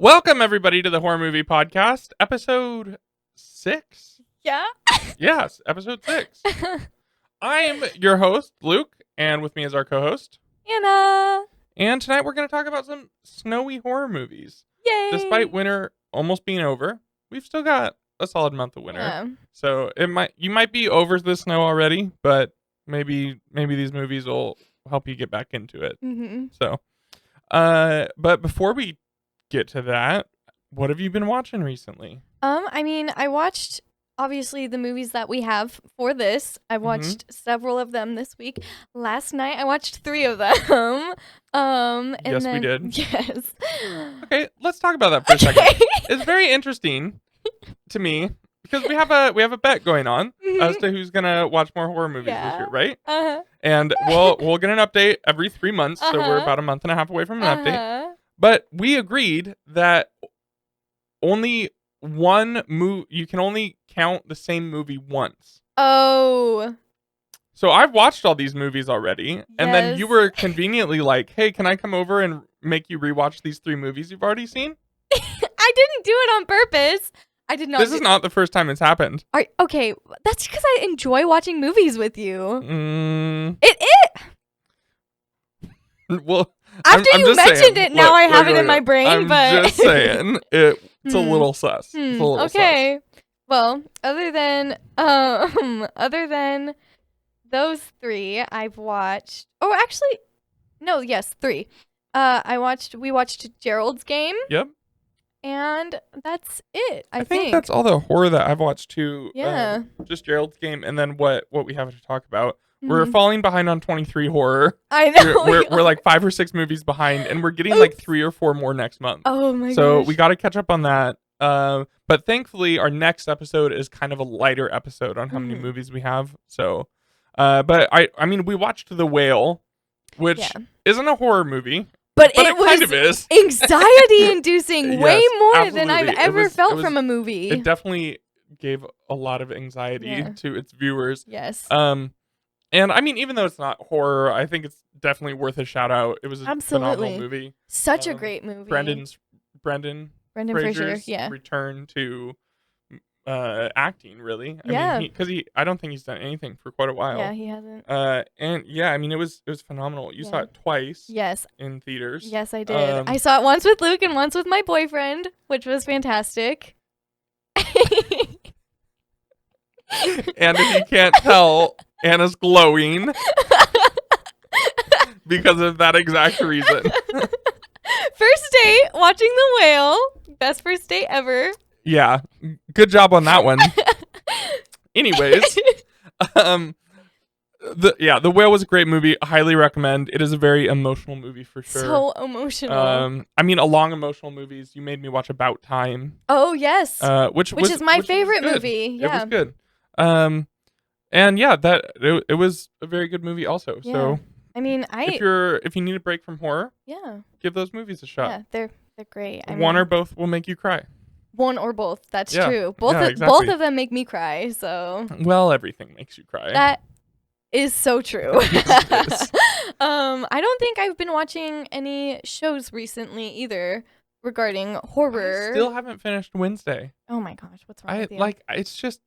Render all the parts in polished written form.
Welcome, everybody, to the Horror Movie Podcast, episode 6? Yeah? Yes, episode 6. I'm your host, Luke, and with me is our co-host, Anna! And tonight we're going to talk about some snowy horror movies. Yay! Despite winter almost being over, we've still got a solid month of winter. Yeah. So you might be over the snow already, but maybe these movies will help you get back into it. Mm-hmm. So, but before we get to that, what have you been watching recently? I watched obviously the movies that we have for this. I watched several of them this week. Last night I watched 3 of them. Yes, we did. Yes. Okay, let's talk about that for a second. It's very interesting to me because we have a bet going on as to who's gonna watch more horror movies this year, right? Uh-huh. And we'll get an update every 3 months, so we're about a month and a half away from an update. But we agreed that only one you can only count the same movie once. Oh. So I've watched all these movies already, and then you were conveniently like, "Hey, can I come over and make you rewatch these 3 movies you've already seen?" I didn't do it on purpose. I did not. This is not the first time it's happened. Okay, that's because I enjoy watching movies with you. Well, after you mentioned it, now I have it in my brain. I'm but just saying it's a little sus. It's a little okay. sus. Well, other than those 3, I've watched. Oh, actually, no. Yes, 3. We watched Gerald's Game. Yep. And that's it. I think that's all the horror that I've watched too. Yeah. Just Gerald's Game, and then what we have to talk about. We're falling behind on 23 horror. I know. We're like 5 or 6 movies behind, and we're getting like 3 or 4 more next month. Oh my gosh. So we got to catch up on that. But thankfully, our next episode is kind of a lighter episode on how many movies we have. So, but I mean, we watched The Whale, which isn't a horror movie. But it was kind of is. Anxiety-inducing way more absolutely. than I've ever felt from a movie. It definitely gave a lot of anxiety to its viewers. Yes. And I mean, even though it's not horror, I think it's definitely worth a shout out. It was a phenomenal movie. Such a great movie. Brendan Fraser's return to acting, really. I mean, because I don't think he's done anything for quite a while. Yeah, he hasn't. And yeah, I mean, it was phenomenal. You saw it twice. Yes. In theaters. Yes, I did. I saw it once with Luke and once with my boyfriend, which was fantastic. And if you can't tell, Anna's glowing because of that exact reason. First date, watching The Whale. Best first date ever. Yeah. Good job on that one. Anyways, The Whale was a great movie. I highly recommend. It is a very emotional movie for sure. So emotional. I mean, along emotional movies, you made me watch About Time. Oh, yes. Which is my favorite movie. Yeah. It was good. And yeah, it was a very good movie also. Yeah. So I mean, if you need a break from horror, give those movies a shot. Yeah, they're great. One or both will make you cry. One or both. That's true. Both of them make me cry. So well, everything makes you cry. That is so true. Yes. I don't think I've been watching any shows recently either regarding horror. I still haven't finished Wednesday. Oh my gosh, what's wrong with you? It's just.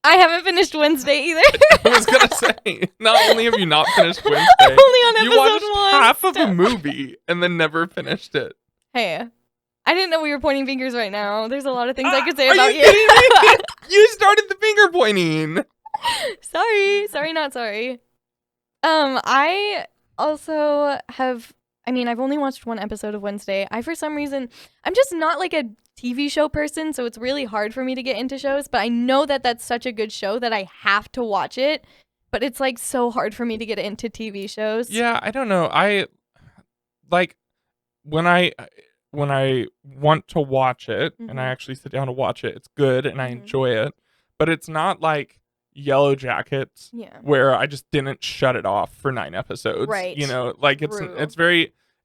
I haven't finished Wednesday either. I was gonna say, not only have you not finished Wednesday, only on episode you watched 1. half of a movie and then never finised it. Hey, I didn't know we were pointing fingers right now. There's a lot of things I could say about Are you kidding me? You started the finger pointing. Sorry, not sorry. I also have. I mean, I've only watched 1 episode of Wednesday. For some reason, I'm just not like a TV show person, so it's really hard for me to get into shows, but I know that that's such a good show that I have to watch it, but it's like so hard for me to get into TV shows. Yeah, I don't know. I like when I want to watch it and I actually sit down to watch it, it's good and I enjoy it, but it's not like Yellow Jackets where I just didn't shut it off for 9 episodes. Right. You know, like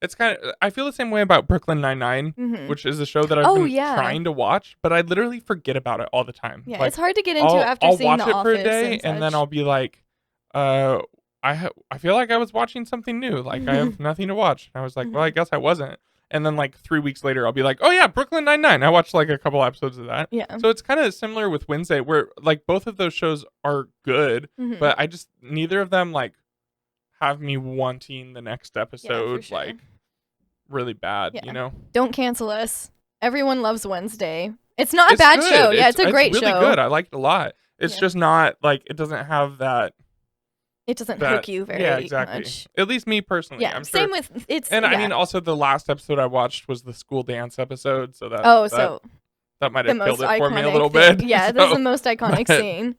it's kind of, I feel the same way about Brooklyn Nine-Nine, which is a show that I've been trying to watch, but I literally forget about it all the time. Yeah, like, it's hard to get into after seeing The Office. I'll watch it for a day and then I'll be like, I feel like I was watching something new. Like I have nothing to watch. And I was like, well, I guess I wasn't. and then like 3 weeks later I'll be like, oh yeah, Brooklyn Nine-Nine. I watched like a couple episodes of that. Yeah. So it's kind of similar with Wednesday, where like both of those shows are good, but I just neither of them like have me wanting the next episode sure. like really bad, Yeah. you know? Don't cancel us. Everyone loves Wednesday. It's not a bad show. Yeah, it's a great show. It's really good. I liked it a lot. It's just not like it doesn't have that. It doesn't hook you very much. At least me personally. Yeah, I'm same sure. with it's. And yeah. I mean, also the last episode I watched was the school dance episode, so that that might have killed it for me a little bit. Yeah, that's the most iconic scene.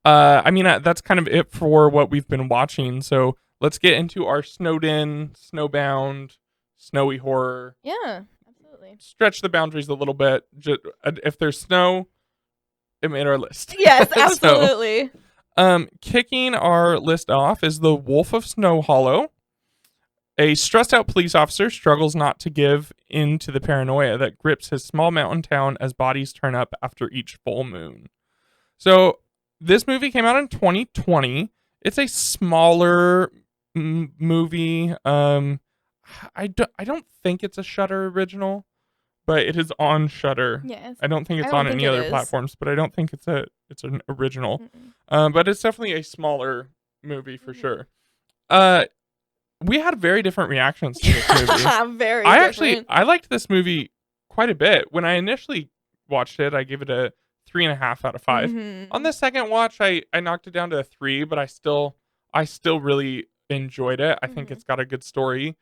I mean, that's kind of it for what we've been watching. So let's get into our snowed in, snowbound, snowy horror. Yeah, absolutely. Stretch the boundaries a little bit. Just, if there's snow, it made our list. Yes, absolutely. Kicking our list off is The Wolf of Snow Hollow. A stressed out police officer struggles not to give in to the paranoia that grips his small mountain town as bodies turn up after each full moon. So this movie came out in 2020. It's a smaller movie. I don't think it's a Shudder original, but it is on Shudder. Yes. I don't think it's on any other platforms, but I don't think it's an original. But it's definitely a smaller movie for sure. We had very different reactions to this movie. Very different. I liked this movie quite a bit. When I initially watched it, I gave it a 3.5 out of 5. On the second watch, I knocked it down to a 3, but I still really enjoyed it. I think it's got a good story.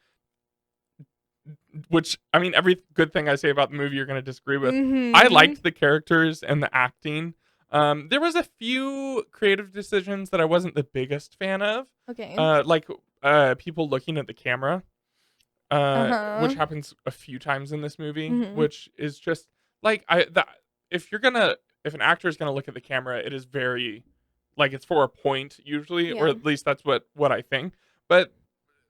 Which, I mean, every good thing I say about the movie you're going to disagree with. I liked the characters and the acting. There was a few creative decisions that I wasn't the biggest fan of. Okay. Like people looking at the camera, which happens a few times in this movie, which is just like if an actor is gonna look at the camera, it is very like it's for a point usually, or at least that's what I think. But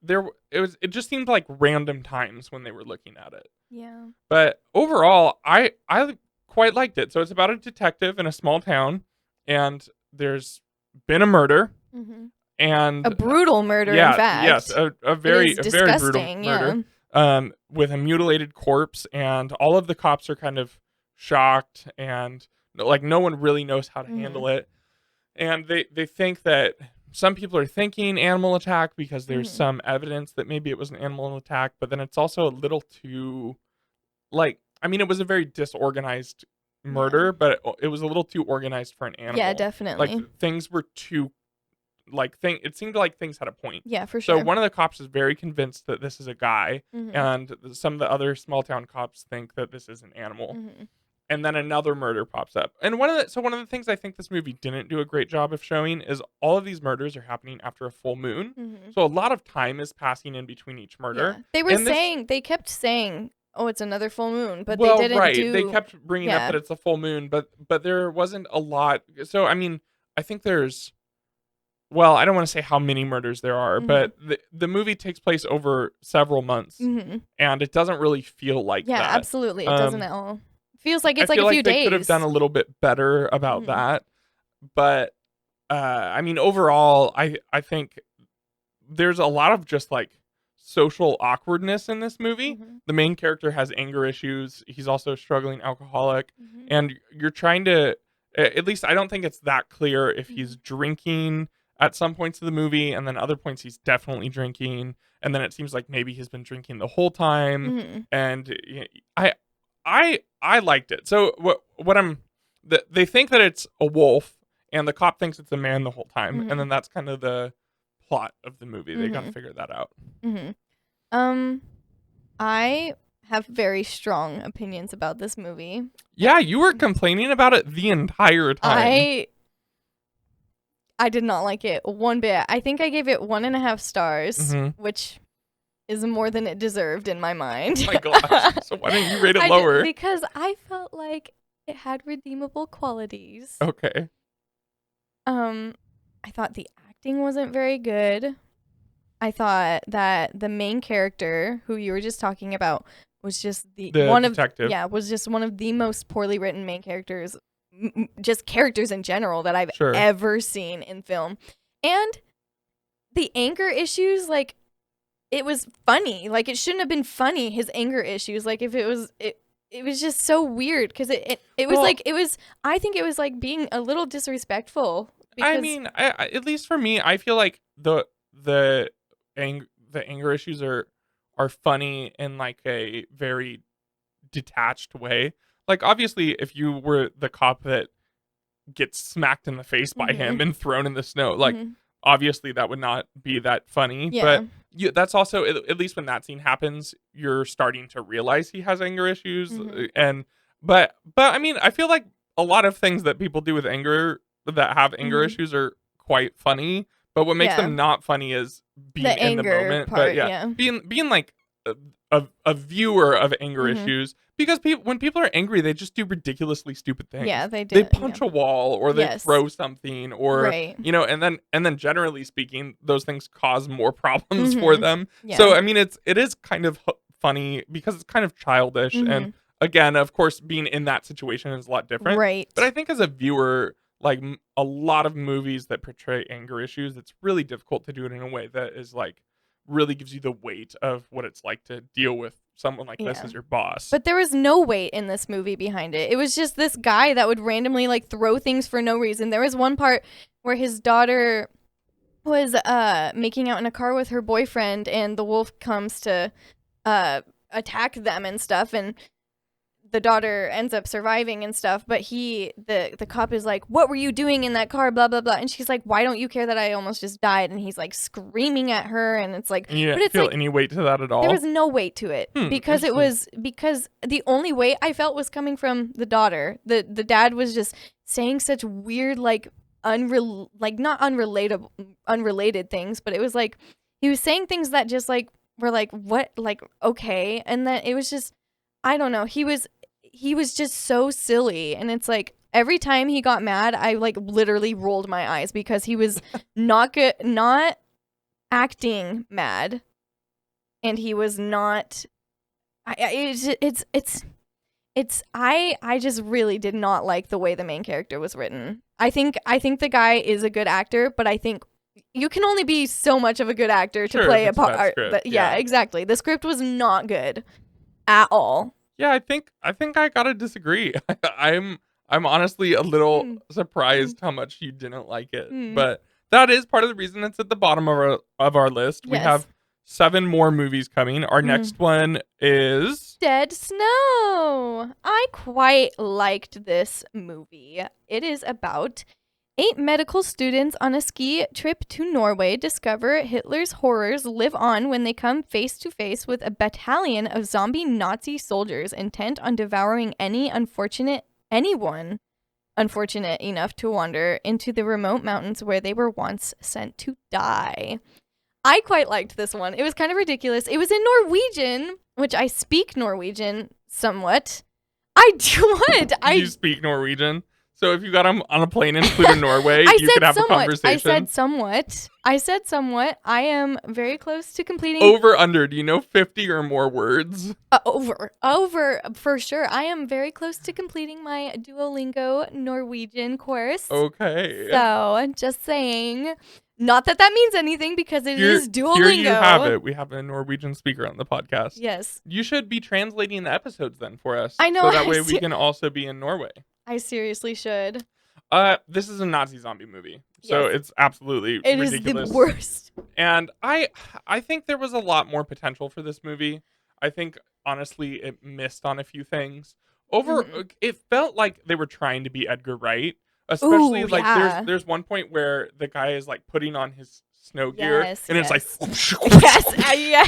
it just seemed like random times when they were looking at it. Yeah. But overall, I quite liked it. So it's about a detective in a small town, and there's been a murder, and a brutal murder. In fact, yes, a very brutal murder. Yeah. With a mutilated corpse, and all of the cops are kind of shocked, and like no one really knows how to handle it, and they think that. Some people are thinking animal attack because there's some evidence that maybe it was an animal attack, but then it's also a little too, like, I mean, it was a very disorganized murder, but it was a little too organized for an animal. Yeah, definitely. Like, things were too, like, it seemed like things had a point. Yeah, for sure. So one of the cops is very convinced that this is a guy, and some of the other small town cops think that this is an animal. And then another murder pops up. And one of the things I think this movie didn't do a great job of showing is all of these murders are happening after a full moon. So a lot of time is passing in between each murder. Yeah. They kept saying, oh, it's another full moon, but well, they didn't right. They kept bringing up that it's a full moon, but there wasn't a lot. So, I mean, I think there's, well, I don't want to say how many murders there are, but the movie takes place over several months, and it doesn't really feel like that. Yeah, absolutely. It doesn't at all. Feels like it's I feel like a few days. They could have done a little bit better about that, but I mean, overall, I think there's a lot of just like social awkwardness in this movie. The main character has anger issues. He's also a struggling alcoholic, and you're trying to, at least I don't think it's that clear if he's drinking at some points of the movie, and then other points he's definitely drinking, and then it seems like maybe he's been drinking the whole time, and I liked it. So they think that it's a wolf, and the cop thinks it's a man the whole time, and then that's kind of the plot of the movie. They got to figure that out. I have very strong opinions about this movie. Yeah, you were complaining about it the entire time. I did not like it one bit. I think I gave it 1.5 stars, which is more than it deserved in my mind. Oh my gosh. So why didn't you rate it lower? Because I felt like it had redeemable qualities. Okay. I thought the acting wasn't very good. I thought that the main character, who you were just talking about, was just the detective. Was just one of the most poorly written main characters, just characters in general that I've ever seen in film. And the anger issues, like, it was funny. Like, it shouldn't have been funny, his anger issues. Like, if it was it was just so weird because it was like I think it was like being a little disrespectful. Because, I mean, at least for me, I feel like the anger issues are funny in like a very detached way. Like, obviously, if you were the cop that gets smacked in the face by him and thrown in the snow, like, obviously that would not be that funny. Yeah. But that's also, at least when that scene happens, you're starting to realize he has anger issues. And but I mean, I feel like a lot of things that people do with anger that have anger issues are quite funny. But what makes them not funny is being in the moment. Part, but being like a viewer of anger issues, because when people are angry, they just do ridiculously stupid things. Yeah, they do. They punch a wall, or they throw something, or and then generally speaking, those things cause more problems for them. So I mean, it is kind of funny because it's kind of childish, and again, of course, being in that situation is a lot different. Right. But I think as a viewer, like a lot of movies that portray anger issues, it's really difficult to do it in a way that is like really gives you the weight of what it's like to deal with someone like this as your boss. But there was no weight in this movie behind it. It was just this guy that would randomly like throw things for no reason. There was one part where his daughter was making out in a car with her boyfriend, and the wolf comes to attack them and stuff, and the daughter ends up surviving and stuff, but the cop is like, "What were you doing in that car, blah blah blah," and she's like, "Why don't you care that I almost just died?" And he's like screaming at her, and it's like, you didn't feel any weight to that at all? There was no weight to it because the only weight I felt was coming from the daughter. The dad was just saying such weird, like not unrelated things, but it was like he was saying things that just like were like, what, like, okay, and then it was just, I don't know, he was just so silly, and it's like every time he got mad, I like literally rolled my eyes because he was not acting mad, and he was not. I just really did not like the way the main character was written. I think the guy is a good actor, but I think you can only be so much of a good actor to play a part. Yeah, exactly. The script was not good at all. Yeah, I think I gotta disagree. I'm honestly a little surprised how much you didn't like it, but that is part of the reason it's at the bottom of our list. We have 7 more movies coming. Our next one is Dead Snow. I quite liked this movie. It is about 8 medical students on a ski trip to Norway discover Hitler's horrors live on when they come face to face with a battalion of zombie Nazi soldiers intent on devouring anyone unfortunate enough to wander into the remote mountains where they were once sent to die. I quite liked this one. It was kind of ridiculous. It was in Norwegian, which I speak Norwegian somewhat. I do what? You speak Norwegian? So if you got on a plane and flew to Norway, you could have a conversation. I said somewhat. I am very close to completing. Over, under. Do you know 50 or more words? Over for sure. I am very close to completing my Duolingo Norwegian course. Okay. So just saying. Not that means anything because it is Duolingo. Here you have it. We have a Norwegian speaker on the podcast. Yes. You should be translating the episodes then for us. I know. So that way we can also be in Norway. I seriously should. This is a Nazi zombie movie, so it's absolutely ridiculous. It is the worst. And I think there was a lot more potential for this movie. I think honestly it missed on a few things. It felt like they were trying to be Edgar Wright, especially there's one point where the guy is like putting on his snow gear and it's like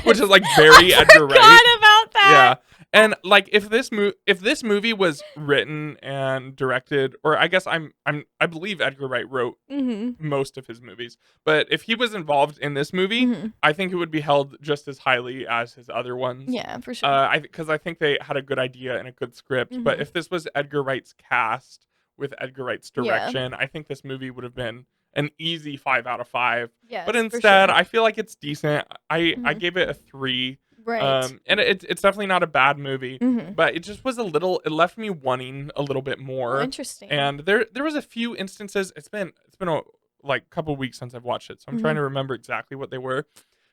which is like very Edgar Wright. I forgot about that. Yeah. And like if this movie was written and directed, or I guess I believe Edgar Wright wrote most of his movies, but if he was involved in this movie, I think it would be held just as highly as his other ones. Yeah, for sure. Because I think they had a good idea and a good script. But if this was Edgar Wright's cast with Edgar Wright's direction, I think this movie would have been an easy 5 out of 5. Yes, but instead, I feel like it's decent. I gave it a 3. Right. And it's definitely not a bad movie, but it just was it left me wanting a little bit more. Interesting. And there was a few instances. It's been a couple weeks since I've watched it, so I'm trying to remember exactly what they were.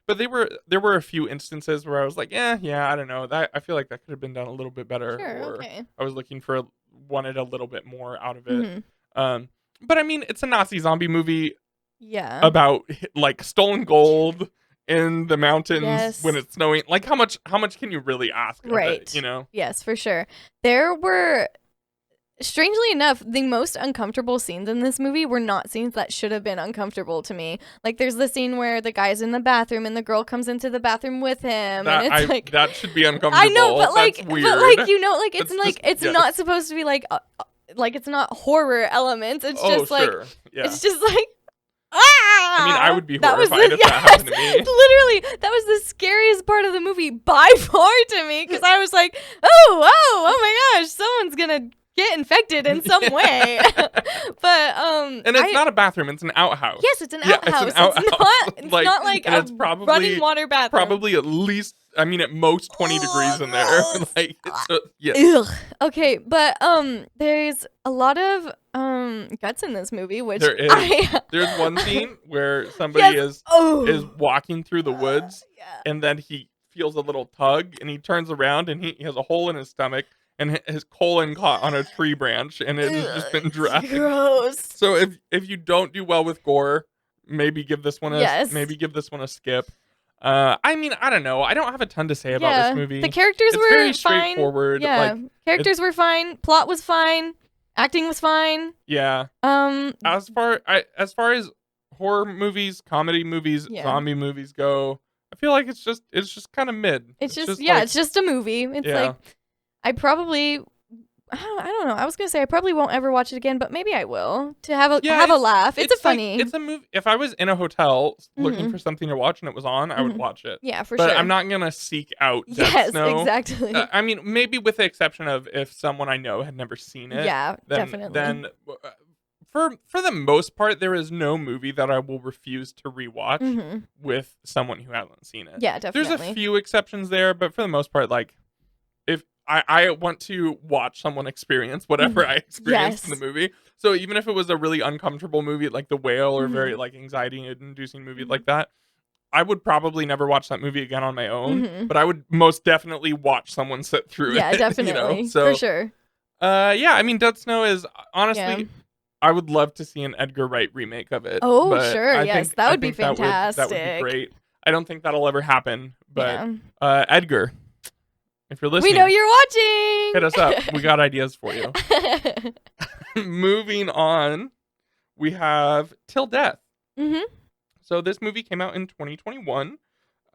But there were a few instances where I was like, yeah, I don't know. That I feel like that could have been done a little bit better, Sure, or okay. I was looking for wanted a little bit more out of it. Mm-hmm. But I mean, it's a Nazi zombie movie Yeah. about like stolen gold in the mountains when Yes. it's snowing. Like how much can you really ask of Right. it, you know? Yes, for sure. There were, strangely enough, the most uncomfortable scenes in this movie were not scenes that should have been uncomfortable to me. Like, there's the scene where the guy's in the bathroom and the girl comes into the bathroom with him, and it's like, that should be uncomfortable. I know, but like, That's weird. like it's That's like just- it's yes. not supposed to be like it's not horror elements. It's just like sure. Yeah. it's just like. Ah! I mean, I would be That was horrified if that happened to me. Literally, that was the scariest part of the movie by far to me, because I was like, oh my gosh, someone's gonna get infected in some way. But and it's not a bathroom; it's an outhouse. Yes, it's an outhouse. It's an outhouse. It's not like and a it's probably, running water bathroom. Probably at least, I mean, at most 20 degrees in there. gross. Like, yes. Ugh. Okay, but there's a lot of guts in this movie, which There is. There's one scene where somebody is walking through the woods, and then he feels a little tug, and he turns around, and he has a hole in his stomach, and his colon caught on a tree branch, and it has just been dragged. Gross. So if you don't do well with gore, maybe give this one a skip. I mean, I don't know. I don't have a ton to say about this movie. The characters it's were very fine. straightforward. Yeah, Like, characters were fine. Plot was fine. Acting was fine. Yeah. As far as horror movies, comedy movies, zombie movies go, I feel like it's just kind of mid. It's just a movie. It's like, I don't know. I was gonna say I probably won't ever watch it again, but maybe I will to have a laugh. It's funny. It's a movie. If I was in a hotel looking for something to watch and it was on, I would watch it. Yeah, for sure. But I'm not gonna seek out Dead Yes, Snow. exactly. I mean, maybe with the exception of if someone I know had never seen it. Yeah, definitely. Then, for the most part, there is no movie that I will refuse to rewatch with someone who hasn't seen it. Yeah, definitely. There's a few exceptions there, but for the most part, like, if I want to watch someone experience whatever I experienced in the movie. So even if it was a really uncomfortable movie like The Whale or very like anxiety-inducing movie like that, I would probably never watch that movie again on my own. But I would most definitely watch someone sit through it. Yeah, definitely. You know? So, for sure. Yeah, I mean, Dead Snow is honestly, I would love to see an Edgar Wright remake of it. Oh, but sure, yes, that would be fantastic. That would be great. I don't think that'll ever happen, but Edgar, if you're listening, we know you're watching. Hit us up. We got ideas for you. Moving on, we have Till Death. So this movie came out in 2021.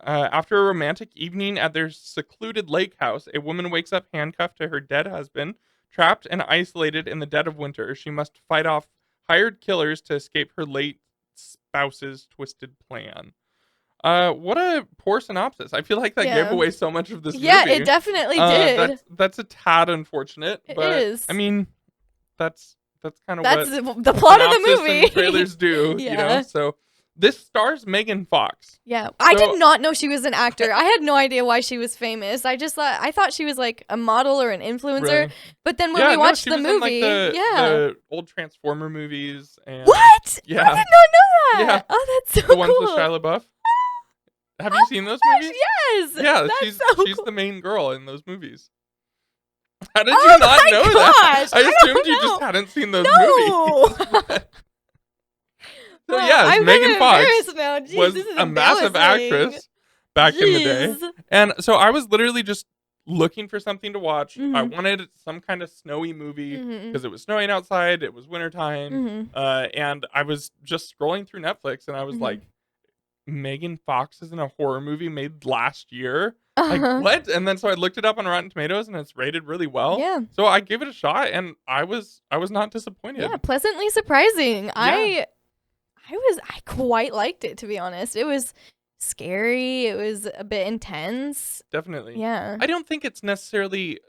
After a romantic evening at their secluded lake house, a woman wakes up handcuffed to her dead husband. Trapped and isolated in the dead of winter, she must fight off hired killers to escape her late spouse's twisted plan. What a poor synopsis. I feel like that gave away so much of this movie. Yeah, it definitely did. That's a tad unfortunate. But, it is. I mean, that's kind of what the plot of the movie. And trailers do, you know? So this stars Megan Fox. Yeah. I did not know she was an actor. I had no idea why she was famous. I thought she was like a model or an influencer. Really? But then when we watched the movie, the old Transformer movies and what? Yeah. I did not know that. Yeah. Oh, that's so cool. The ones cool. with Shia LaBeouf. Have you seen those movies? Yes. Yeah, she's cool. The main girl in those movies. How did you not know that? I assumed you just hadn't seen those movies. So yes, Megan Fox was a massive actress back in the day. And so I was literally just looking for something to watch. I wanted some kind of snowy movie because it was snowing outside. It was wintertime. And I was just scrolling through Netflix and I was like, Megan Fox is in a horror movie made last year? Like, what? And then so I looked it up on Rotten Tomatoes and it's rated really well. Yeah. So I gave it a shot and I was not disappointed. Yeah, pleasantly surprising. Yeah. I quite liked it, to be honest. It was scary. It was a bit intense. Definitely. Yeah. I don't think it's necessarily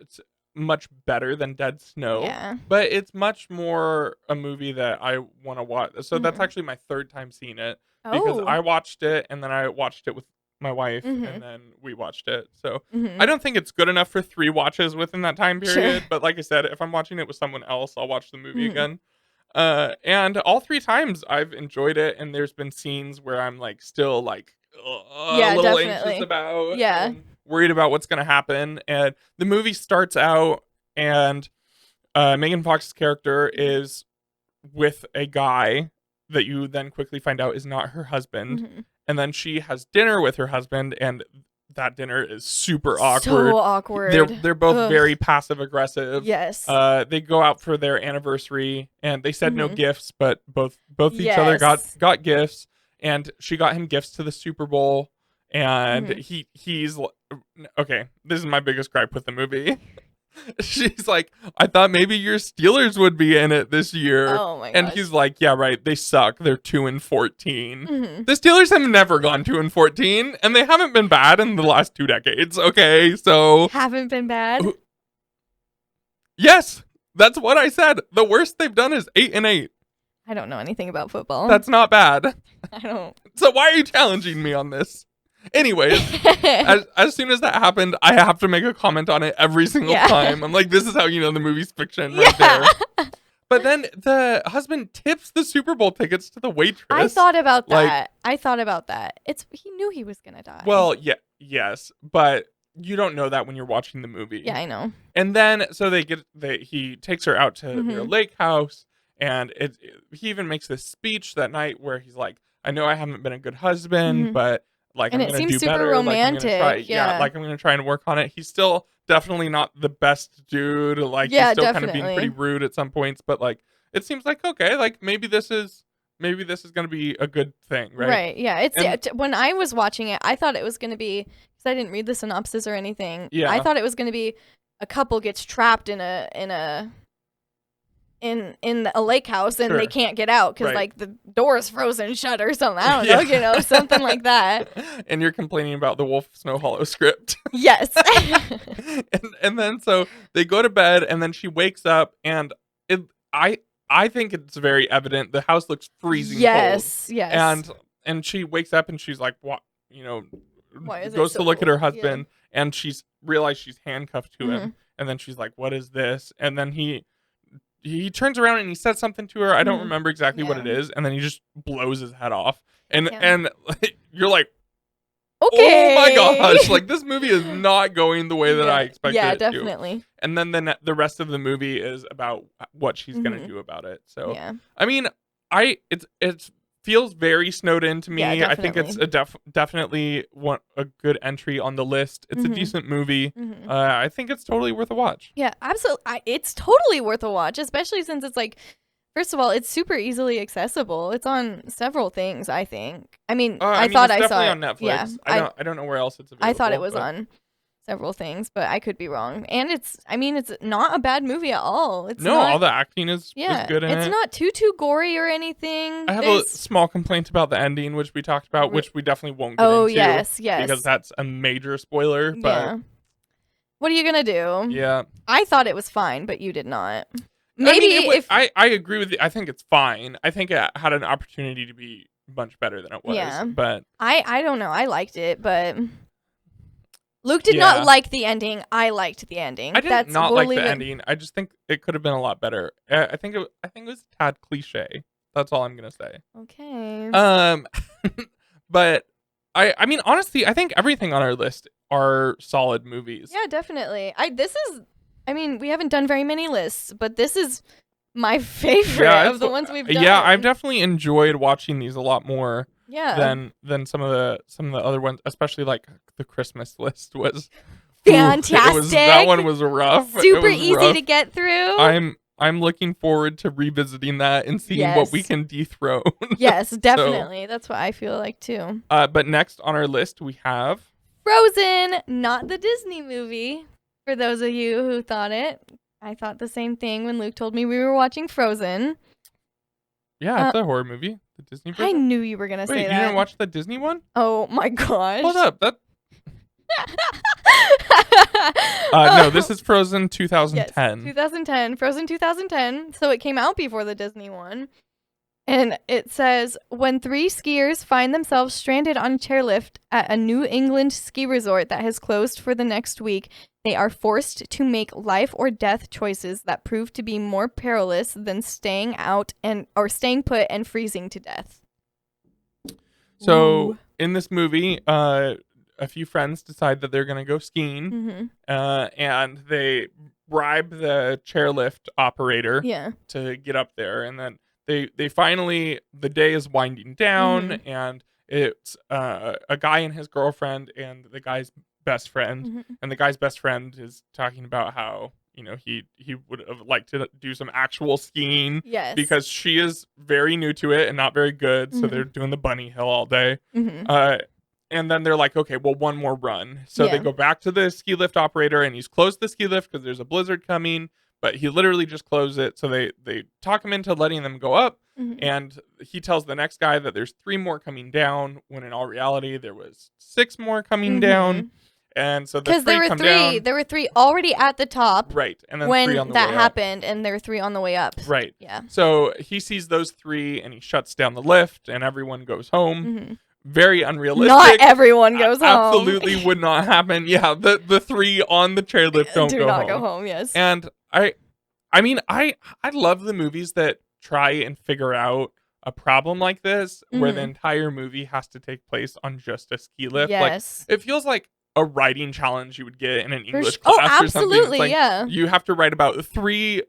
much better than Dead Snow. Yeah. But it's much more a movie that I want to watch. So that's actually my third time seeing it. Because I watched it and then I watched it with my wife and then we watched it. So I don't think it's good enough for 3 watches within that time period. But like I said, if I'm watching it with someone else, I'll watch the movie again. And all 3 times I've enjoyed it, and there's been scenes where I'm like still like a little anxious about. Yeah. Worried about what's going to happen. And the movie starts out and Megan Fox's character is with a guy that you then quickly find out is not her husband. Mm-hmm. And then she has dinner with her husband, and that dinner is super awkward. So awkward. They're both very passive aggressive. Yes. They go out for their anniversary, and they said no gifts, but both each other got gifts, and she got him gifts to the Super Bowl, and he's okay. This is my biggest gripe with the movie. She's like, I thought maybe your Steelers would be in it this year. Oh my god. And he's like, yeah, right. They suck. They're 2-14. The Steelers have never gone 2-14, and they haven't been bad in the last 2 decades. Okay, so haven't been bad. Yes, that's what I said. The worst they've done is 8-8. I don't know anything about football. That's not bad. I don't. So why are you challenging me on this? Anyways, as soon as that happened, I have to make a comment on it every single time. I'm like, this is how you know the movie's fiction right there. But then the husband tips the Super Bowl tickets to the waitress. I thought about that. He knew he was gonna die. Well, yes, but you don't know that when you're watching the movie. Yeah, I know. And then so he takes her out to their lake house, and he even makes this speech that night where he's like, I know I haven't been a good husband, but like, and I'm going to do super better. Romantic. Like, I'm going to try and work on it. He's still definitely not the best dude. Like, he's still kind of being pretty rude at some points, but like, it seems like, okay, like maybe this is going to be a good thing, right? Right. Yeah. When I was watching it, I thought it was going to be, because I didn't read the synopsis or anything. Yeah. I thought it was going to be a couple gets trapped in a lake house and they can't get out because like the door is frozen shut or something. I don't know, something like that. And you're complaining about the Wolf Snow Hollow script. Yes. and then so they go to bed, and then she wakes up, and I think it's very evident the house looks freezing cold. Yes. And she wakes up and she's like, what, goes to look at her husband, and she's realized she's handcuffed to him, and then she's like, what is this? And then he turns around and he says something to her. I don't remember exactly what it is. And then he just blows his head off. And you're like, okay. Oh my gosh. Like, this movie is not going the way that I expected it to. Yeah, definitely. And then the rest of the movie is about what she's going to do about it. So, I mean, it feels very snowed in to me. Yeah, I think it's definitely a good entry on the list. It's a decent movie. I think it's totally worth a watch. Yeah, absolutely. It's totally worth a watch, especially since it's like, first of all, it's super easily accessible. It's on several things, I think. I mean, I thought I saw it on Netflix. Yeah, I don't know where else it's available. I thought it was on several things, but I could be wrong. And it's not a bad movie at all. All the acting is good in it. It's not too gory or anything. I have a small complaint about the ending, which we talked about, which we definitely won't get into. Oh, yes. Because that's a major spoiler. But what are you going to do? Yeah. I thought it was fine, but you did not. Maybe I agree with you. I think it's fine. I think it had an opportunity to be much better than it was. Yeah. But I don't know. I liked it, but Luke did not like the ending. I liked the ending. I did not like the ending. I just think it could have been a lot better. I think it was a tad cliche. That's all I'm gonna say. Okay. But I mean, honestly, I think everything on our list are solid movies. Yeah, definitely. We haven't done very many lists, but this is my favorite of the ones we've done. Yeah, I've definitely enjoyed watching these a lot more. Than some of the other ones, especially like the Christmas list was fantastic. That one was rough. Super easy to get through. I'm looking forward to revisiting that and seeing what we can dethrone. Yes, definitely. That's what I feel like too. But next on our list we have Frozen, not the Disney movie. For those of you who thought it, I thought the same thing when Luke told me we were watching Frozen. Yeah, it's a horror movie. The Disney version? I knew you were going to say that. Wait, you didn't watch the Disney one? Oh my gosh. Hold up. No, this is Frozen 2010. Yes, 2010. Frozen 2010. So it came out before the Disney one. And it says, when 3 skiers find themselves stranded on a chairlift at a New England ski resort that has closed for the next week, they are forced to make life or death choices that prove to be more perilous than staying put and freezing to death. So in this movie, a few friends decide that they're gonna go skiing, and they bribe the chairlift operator Yeah. to get up there, and then they finally, the day is winding down, and it's a guy and his girlfriend and the guy's best friend, and the guy's best friend is talking about how, you know, he would have liked to do some actual skiing, Yes. because she is very new to it and not very good, so they're doing the bunny hill all day. And then they're like, okay, well, one more run. So they go back to the ski lift operator, and he's closed the ski lift because there's a blizzard coming, but he literally just closed it. So they talk him into letting them go up, and he tells the next guy that there's 3 more coming down, when in all reality there was 6 more coming down. And so the 3 come down. There were 3 already at the top. Right. And then when 3 on the that way happened, and there were 3 on the way up. Right. Yeah. So he sees those 3, and he shuts down the lift, and everyone goes home. Very unrealistic. Not everyone goes home. Absolutely would not happen. Yeah, the 3 on the chairlift don't do go not home. go home. Yes. And I mean, I love the movies that try and figure out a problem like this, where the entire movie has to take place on just a ski lift. Yes. Like, it feels like a writing challenge you would get in an English Oh, class or something. absolutely, Like, yeah. you have to write about 3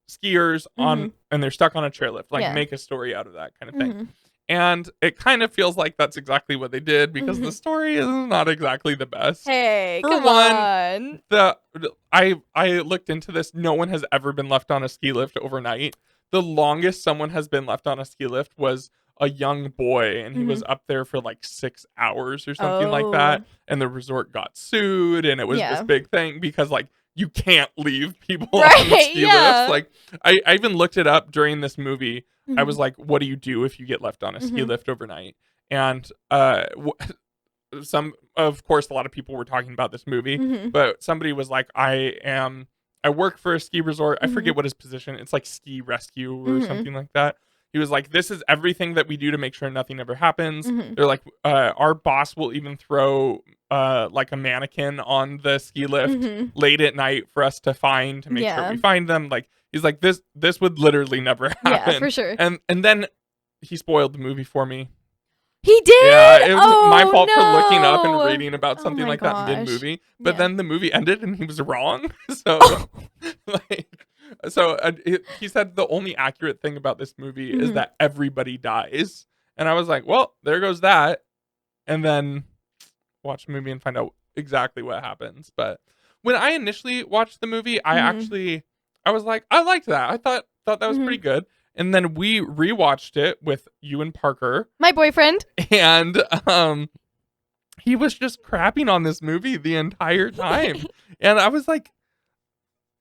skiers on, and they're stuck on a chairlift. Like, make a story out of that kind of thing. And it kind of feels like that's exactly what they did, because the story is not exactly the best. Hey, For come one, on. I looked into this. No one has ever been left on a ski lift overnight. The longest someone has been left on a ski lift was a young boy, and he was up there for like 6 hours or something like that. And the resort got sued, and it was this big thing, because like, you can't leave people on ski lifts. Like, I even looked it up during this movie. I was like, what do you do if you get left on a ski lift overnight? And of course, a lot of people were talking about this movie, but somebody was like, I work for a ski resort. I forget what his position. It's like ski rescue or something like that. He was like, this is everything that we do to make sure nothing ever happens. They're like, our boss will even throw like a mannequin on the ski lift late at night for us to find, to make sure we find them. Like, he's like, this would literally never happen. Yeah, for sure. And then he spoiled the movie for me. He did? Yeah, it was my fault for looking up and reading about something like that in the movie. But then the movie ended, and he was wrong. So, he said the only accurate thing about this movie is that everybody dies. And I was like, well, there goes that. And then watch the movie and find out exactly what happens. But when I initially watched the movie, I was like, I liked that. I thought that was pretty good. And then we rewatched it with you and Parker, my boyfriend, and he was just crapping on this movie the entire time. And I was like,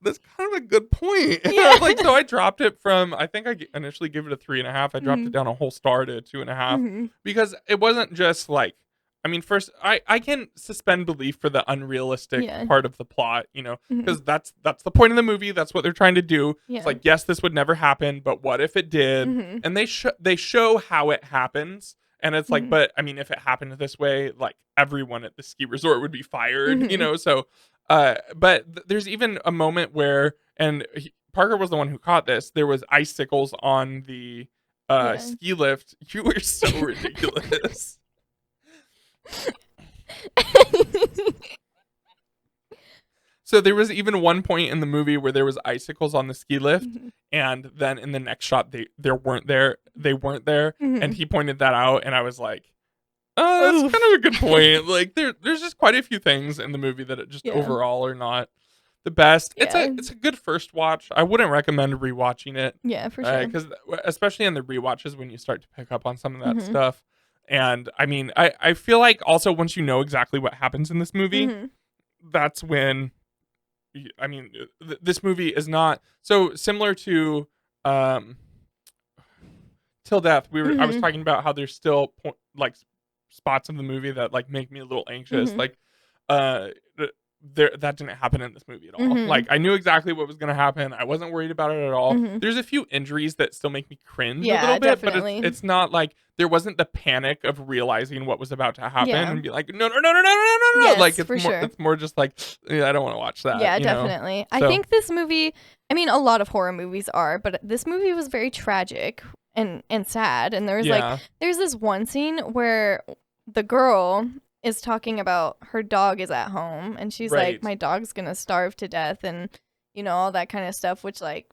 that's kind of a good point. Yeah. Like, so I dropped it from, I think I initially gave it a 3.5. I dropped it down a whole star to a 2.5 because it wasn't just like, I mean, first, I can suspend belief for the unrealistic part of the plot, you know, because that's the point of the movie. That's what they're trying to do. Yeah. It's like, yes, this would never happen, but what if it did? And they show how it happens. And it's like, but I mean, if it happened this way, like, everyone at the ski resort would be fired, you know? So, but there's even a moment where, and Parker was the one who caught this, there was icicles on the ski lift. You were so ridiculous. So there was even one point in the movie where there was icicles on the ski lift, and then in the next shot they weren't there, and he pointed that out, and I was like, oh, that's kind of a good point. Like, there's just quite a few things in the movie that just overall are not the best. It's a good first watch. I wouldn't recommend rewatching it. Yeah, for sure. Because especially in the rewatches, when you start to pick up on some of that stuff. And I mean, I feel like also once you know exactly what happens in this movie, that's when, I mean, this movie is not so similar to Till Death. I was talking about how there's still like spots of the movie that like make me a little anxious. Like, that didn't happen in this movie at all. Like, I knew exactly what was going to happen. I wasn't worried about it at all. There's a few injuries that still make me cringe a little bit, definitely. but it's not like there wasn't the panic of realizing what was about to happen and be like, no. Yes, like, it's for more, sure. it's more just like, I don't want to watch that. Yeah, you definitely. know? I think this movie, I mean, a lot of horror movies are, but this movie was very tragic and sad. And there was there's this one scene where the girl is talking about her dog is at home, and she's Right. like, my dog's gonna starve to death, and all that kind of stuff, which like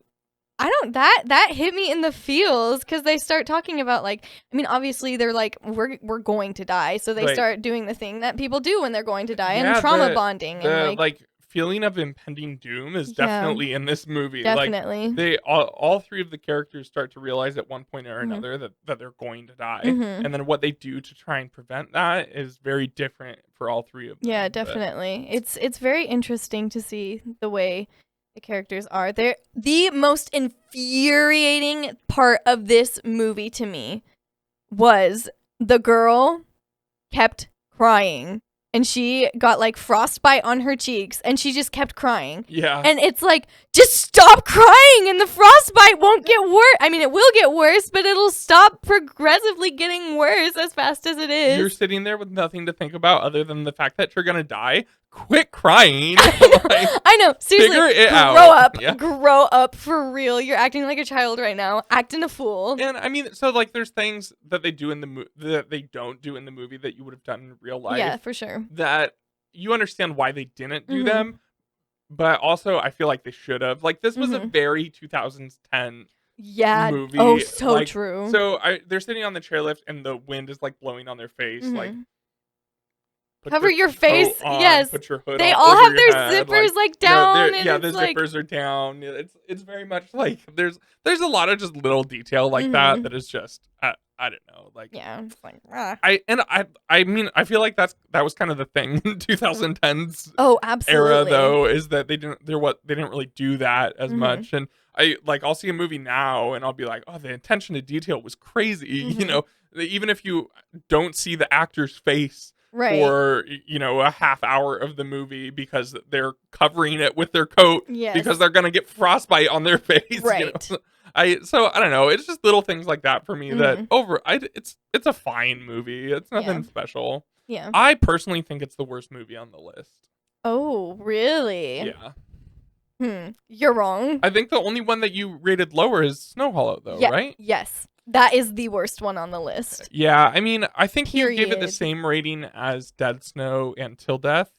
that hit me in the feels, because they start talking about, like, I mean, obviously they're like, we're going to die, so they Right. start doing the thing that people do when they're going to die, Yeah, and trauma bonding, and like feeling of impending doom is definitely in this movie. definitely. Like they all three of the characters start to realize at one point or Mhm. another that they're going to die, Mhm. and then what they do to try and prevent that is very different for all three of them. Yeah, But definitely. It's very interesting to see the way the characters are. They're the most infuriating part of this movie to me was the girl kept crying, and she got like frostbite on her cheeks, and she just kept crying. yeah, And it's like, just stop crying and the frostbite won't get worse. I mean, it will get worse, but it'll stop progressively getting worse as fast as it is. you're sitting there with nothing to think about other than the fact that you're gonna die. Quit crying. Like, I know. Seriously, figure it out. grow up. Yeah. Grow up for real. You're acting like a child right now. Acting a fool. And I mean, so like, there's things that they do in the that they don't do in the movie that you would have done in real life. Yeah, for sure. That you understand why they didn't do Mhm. them, but also I feel like they should have. Like, this was a very 2010 Yeah. movie. Oh, so like, true. So they're sitting on the chairlift and the wind is like blowing on their face. Like, put cover your face. coat on, Yes. put your hood They on all over have your their head, zippers like no, down. they're- And yeah, it's the like, zippers are down. It's very much like there's a lot of just little detail like that is just I don't know, like, yeah, it's like, ah. I mean, I feel like that was kind of the thing in 2010s Oh, absolutely. era, though, is that they didn't really do that as much. And I'll see a movie now and I'll be like, oh, the attention to detail was crazy. You know, even if you don't see the actor's face Right. for a half hour of the movie because they're covering it with their coat Yes. because they're gonna get frostbite on their face. Right. I don't know. It's just little things like that for me that it's a fine movie. It's nothing special. Yeah. I personally think it's the worst movie on the list. Oh, really? Yeah. You're wrong. I think the only one that you rated lower is Snow Hollow, though, Yeah. right? Yes. That is the worst one on the list. Yeah, I mean, I think you gave it the Period. same rating as Dead Snow and Till Death.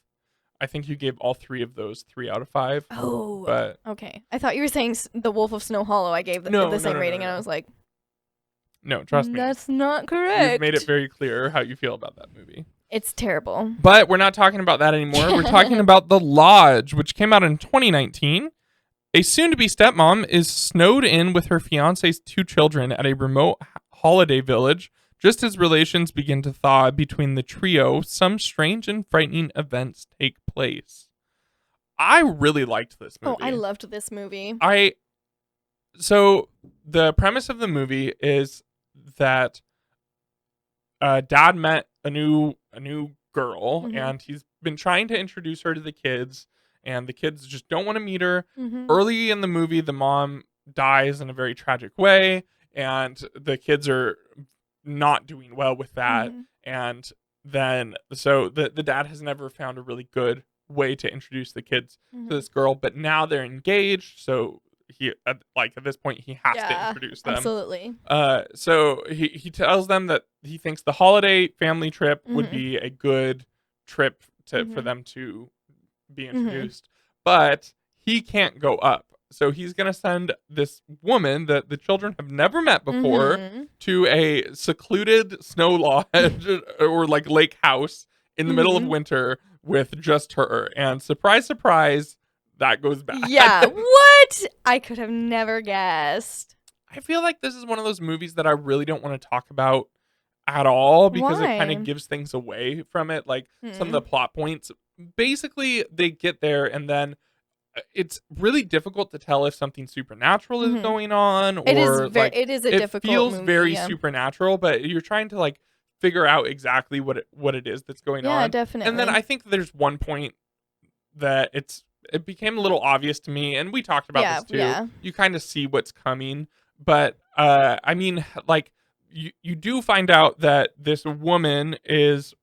I think you gave all three of those 3 out of 5. Oh. But Okay. I thought you were saying The Wolf of Snow Hollow. I gave the same rating, and I was like, no, trust me. that's not correct. You've made it very clear how you feel about that movie. It's terrible. But we're not talking about that anymore. We're talking about The Lodge, which came out in 2019. A soon-to-be stepmom is snowed in with her fiance's 2 children at a remote holiday village. Just as relations begin to thaw between the trio, some strange and frightening events take place. I really liked this movie. Oh, I loved this movie. So the premise of the movie is that dad met a new girl, and he's been trying to introduce her to the kids, and the kids just don't want to meet her. Early in the movie, the mom dies in a very tragic way, and the kids are not doing well with that. And then so the dad has never found a really good way to introduce the kids to this girl, but now they're engaged, so he at this point he has to introduce them. Absolutely. So he tells them that he thinks the holiday family trip would be a good trip for them to be introduced, but he can't go up. So he's going to send this woman that the children have never met before to a secluded snow lodge or like lake house in the middle of winter with just her. And surprise, surprise, that goes bad. Yeah. What? I could have never guessed. I feel like this is one of those movies that I really don't want to talk about at all because Why? it kind of gives things away from it. Like some of the plot points, basically they get there and then it's really difficult to tell if something supernatural is going on, or it is a it difficult feels movie, very yeah. supernatural, but you're trying to like figure out exactly what it is that's going on. Yeah, definitely. And then I think there's one point that it became a little obvious to me, and we talked about this too. Yeah. You kind of see what's coming, but I mean, like you do find out that this woman is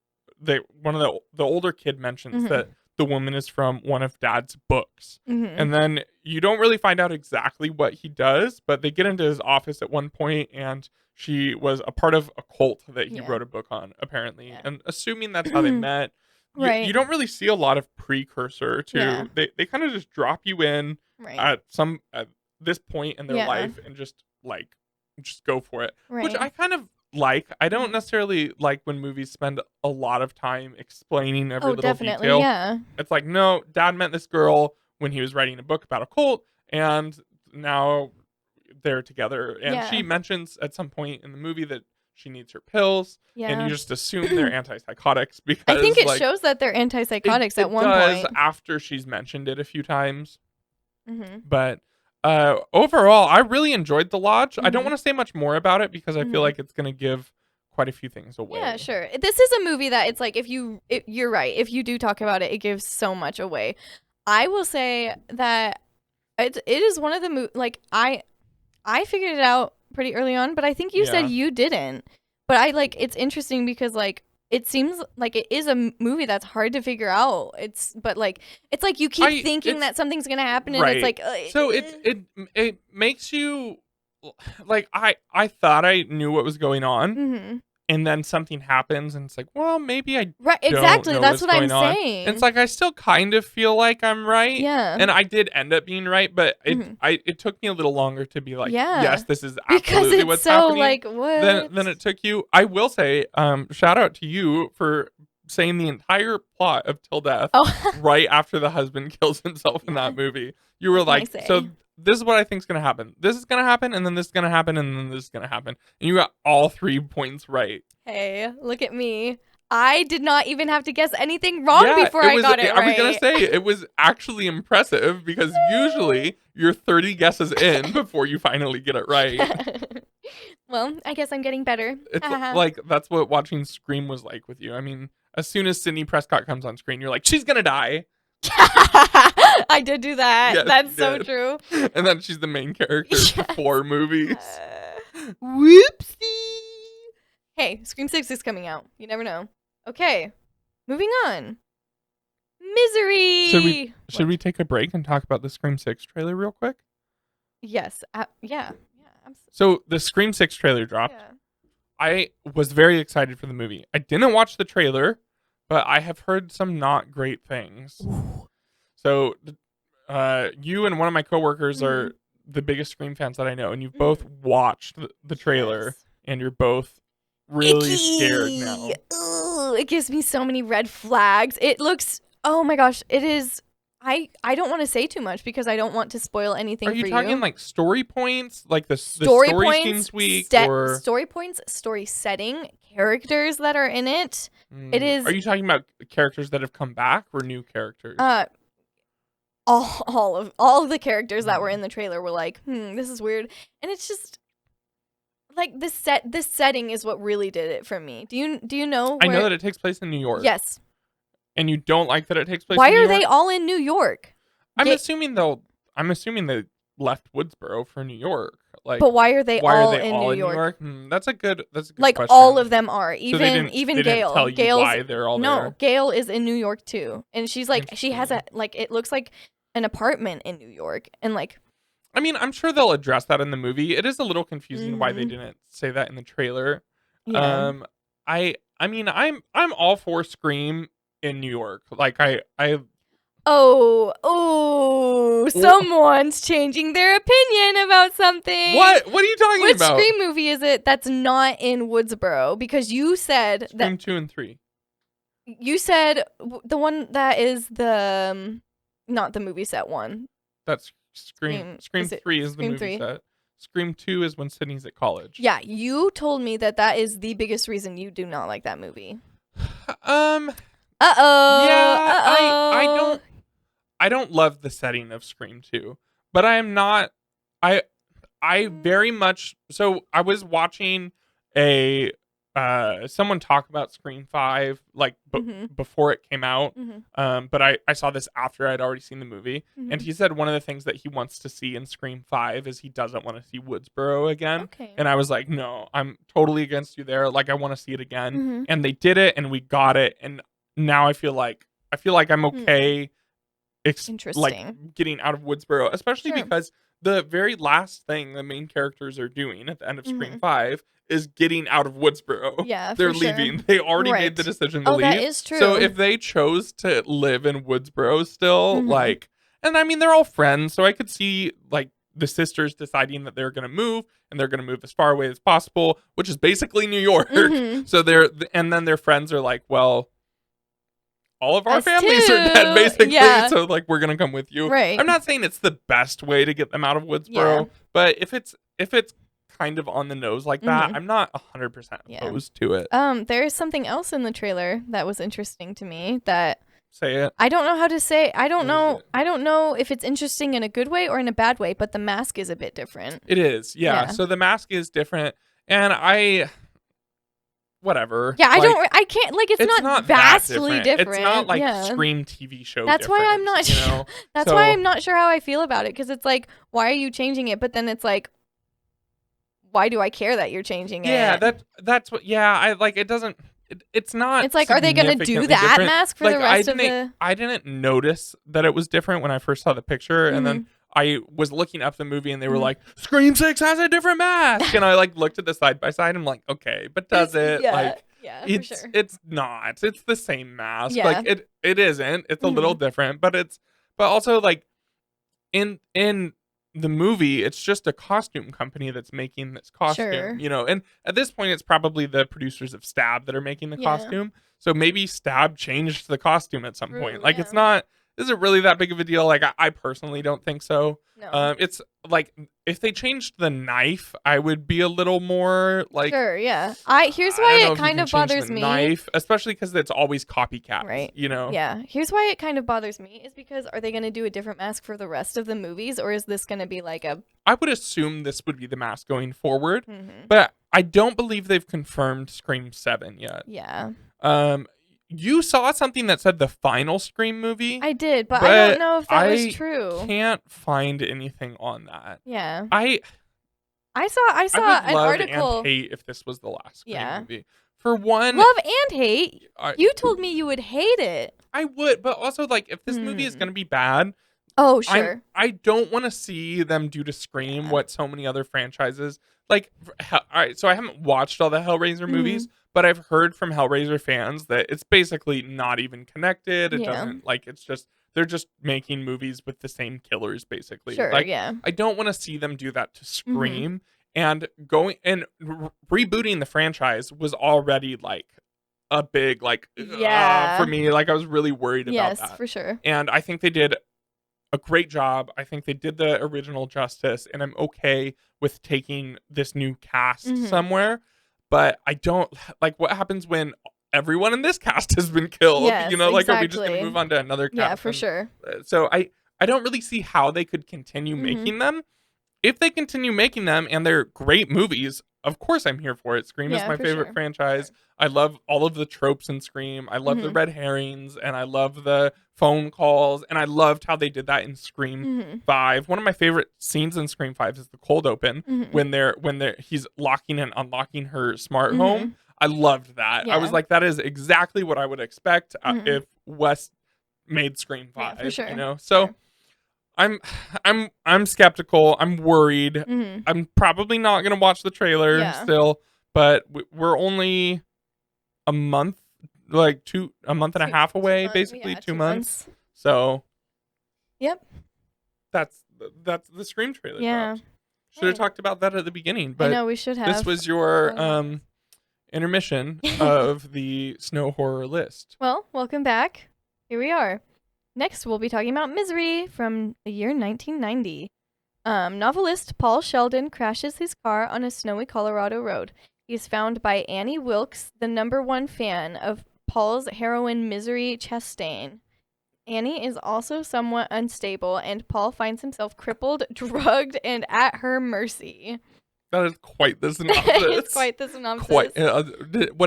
one of the older kid mentions that the woman is from one of Dad's books. Mm-hmm. And then you don't really find out exactly what he does, but they get into his office at one point, and she was a part of a cult that he wrote a book on, apparently. Yeah. And assuming that's how they met, Right. you don't really see a lot of precursor to, they kind of just drop you in at this point in their life and just go for it, which I kind of like. I don't necessarily like when movies spend a lot of time explaining every little detail. Yeah. It's like, no, Dad met this girl when he was writing a book about a cult, and now they're together. And she mentions at some point in the movie that she needs her pills, and you just assume they're antipsychotics because I think it shows that they're antipsychotics at one point. After she's mentioned it a few times. Mm-hmm. But overall, I really enjoyed The Lodge. I don't want to say much more about it because I feel like it's going to give quite a few things away. Yeah, sure. This is a movie that it's like you're right. If you do talk about it, it gives so much away. I will say that it is one of the like I figured it out pretty early on, but I think you said you didn't. But it's interesting because it seems like it is a movie that's hard to figure out. It's like you keep thinking that something's gonna happen, and it's like so it makes you like I thought I knew what was going on, and then something happens, and it's like, well, maybe I exactly. don't know That's what's what I'm going on. saying. And it's like I still kind of feel like I'm right, and I did end up being right, but it took me a little longer to be like, yes, this is absolutely because it's what's so happening. Like what? Then it took you. I will say, shout out to you for saying the entire plot of Till Death right after the husband kills himself in that movie. You were like, so this is what I think is going to happen. This is going to happen, and then this is going to happen, and then this is going to happen. And you got all 3 points right. Hey, look at me. I did not even have to guess anything wrong before I got it right. I was going to say, it was actually impressive because usually you're 30 guesses in before you finally get it right. Well, I guess I'm getting better. It's like, that's what watching Scream was like with you. I mean, as soon as Sidney Prescott comes on screen, you're like, she's going to die. I did do that. Yes, that's so true. And then she's the main character for 4 movies. Whoopsie. Hey, Scream 6 is coming out. You never know. Okay, moving on. Misery. Should we take a break and talk about the Scream 6 trailer real quick? Yes. Yeah. So the Scream 6 trailer dropped. Yeah. I was very excited for the movie. I didn't watch the trailer, but I have heard some not great things. Ooh. So you and one of my coworkers are the biggest Scream fans that I know, and you've both watched the trailer, and you're both really scared now. Ooh, it gives me so many red flags. It looks, oh my gosh, it is. I don't want to say too much because I don't want to spoil anything for you. Are you talking like story points? Like the story seems weak? Story points, story setting, characters that are in it. It is. Are you talking about characters that have come back or new characters? All of the characters that were in the trailer were like, this is weird. And it's just like this setting is what really did it for me. Do you know I know that it takes place in New York. Yes. And you don't like that it takes place Why in New York? are they all in New York? I'm assuming they left Woodsboro for New York. Like, but why are they all in New York? That's a good like question. all of them are. Even they Gail. Didn't tell you why they're all there. No, Gail is in New York too. And she's like she has it looks like an apartment in New York. And like I mean, I'm sure they'll address that in the movie. It is a little confusing why they didn't say that in the trailer. Yeah. I mean, I'm all for Scream in New York. Like someone's changing their opinion about something. What are you talking about? Which Scream movie is it that's not in Woodsboro? Because you said Scream 2 and 3. You said the one that is the not the movie set one. That's Scream 3 is the movie set. Scream 2 is when Sydney's at college. Yeah, you told me that is the biggest reason you do not like that movie. Yeah, I don't love the setting of Scream 2, but I am not. I very much. So I was watching someone talk about Scream 5 like before it came out. But I saw this after I'd already seen the movie, and he said one of the things that he wants to see in Scream 5 is he doesn't want to see Woodsboro again. Okay. And I was like, no, I'm totally against you there. Like I want to see it again. And they did it, and we got it, and now I feel like I feel like I'm okay Interesting. like getting out of Woodsboro, especially because the very last thing the main characters are doing at the end of Scream 5 is getting out of Woodsboro. Yeah, They're for leaving. sure. They already Right. made the decision to Oh, leave. that is true. So if they chose to live in Woodsboro still, like, and I mean, they're all friends, so I could see like the sisters deciding that they're going to move and they're going to move as far away as possible, which is basically New York. So and then their friends are like, well, all of our families are dead, basically. Yeah. So, like, we're gonna come with you. Right. I'm not saying it's the best way to get them out of Woodsboro, but if it's kind of on the nose like that, I'm not 100% opposed to it. There is something else in the trailer that was interesting to me that Say it. I don't know how to say. I don't know if it's interesting in a good way or in a bad way, but the mask is a bit different. It is, yeah. So the mask is different, and whatever. Yeah, I can't, like, it's not vastly different. It's not like Scream TV show. That's why I'm not sure. That's why I'm not sure how I feel about it, because it's like, why are you changing it? But then it's like, why do I care that you're changing it? Yeah, that's what. Yeah, I like it. Doesn't. It's not. It's like, are they gonna do that different. mask for like, the rest of the? I didn't notice that it was different when I first saw the picture, and then I was looking up the movie, and they were like, "Scream 6 has a different mask," and I like looked at the side by side. I'm like, okay, but does it? Like, for sure. It's not. It's the same mask. Yeah. Like it isn't. It's a little different, but also like in the movie, it's just a costume company that's making this costume, you know, and at this point it's probably the producers of Stab that are making the costume. So maybe Stab changed the costume at some point. Like is it really that big of a deal? Like I personally don't think so. No. It's like if they changed the knife, I would be a little more like here's why it kind of bothers me. Knife, especially because it's always copycat, right? You know. Yeah. Here's why it kind of bothers me is because are they going to do a different mask for the rest of the movies, or is this going to be like a? I would assume this would be the mask going forward, but I don't believe they've confirmed Scream 7 yet. Yeah. You saw something that said the final Scream movie. I did, but I don't know if that was true. I can't find anything on that. Yeah. I saw an love article. And hate if this was the last Scream movie. For one, love and hate. You told me you would hate it. I would, but also like if this movie is going to be bad. Oh, sure. I don't want to see them do to Scream what so many other franchises like. All right, so I haven't watched all the Hellraiser movies, but I've heard from Hellraiser fans that it's basically not even connected. It doesn't like it's just they're just making movies with the same killers basically. Sure, like, yeah. I don't want to see them do that to Scream, and going and rebooting the franchise was already like a big like for me. Like I was really worried about that. Yes, for sure. And I think they did a great job. I think they did the original justice, and I'm okay with taking this new cast somewhere. But I don't like what happens when everyone in this cast has been killed. Yes, you know, like are we just gonna move on to another cast? Yeah, for sure. So I don't really see how they could continue making them. If they continue making them and they're great movies, of course I'm here for it. Scream is my favorite franchise. I love all of the tropes in Scream. I love the red herrings, and I love the phone calls, and I loved how they did that in Scream 5. One of my favorite scenes in Scream 5 is the cold open when he's locking and unlocking her smart home. I loved that. Yeah. I was like, that is exactly what I would expect if Wes made Scream 5. Yeah, for sure. You know, so. I'm skeptical. I'm worried. I'm probably not gonna watch the trailer still, but we're only a month, like a month and a half away, basically 2 months. So, that's the Scream trailer. Yeah, should have talked about that at the beginning, but I know we should have. This was your intermission of the snow horror list. Well, welcome back. Here we are. Next, we'll be talking about Misery from the year 1990. Novelist Paul Sheldon crashes his car on a snowy Colorado road. He's found by Annie Wilkes, the #1 fan of Paul's heroine Misery Chastain. Annie is also somewhat unstable, and Paul finds himself crippled, drugged, and at her mercy. That is quite the synopsis. It's quite the synopsis. What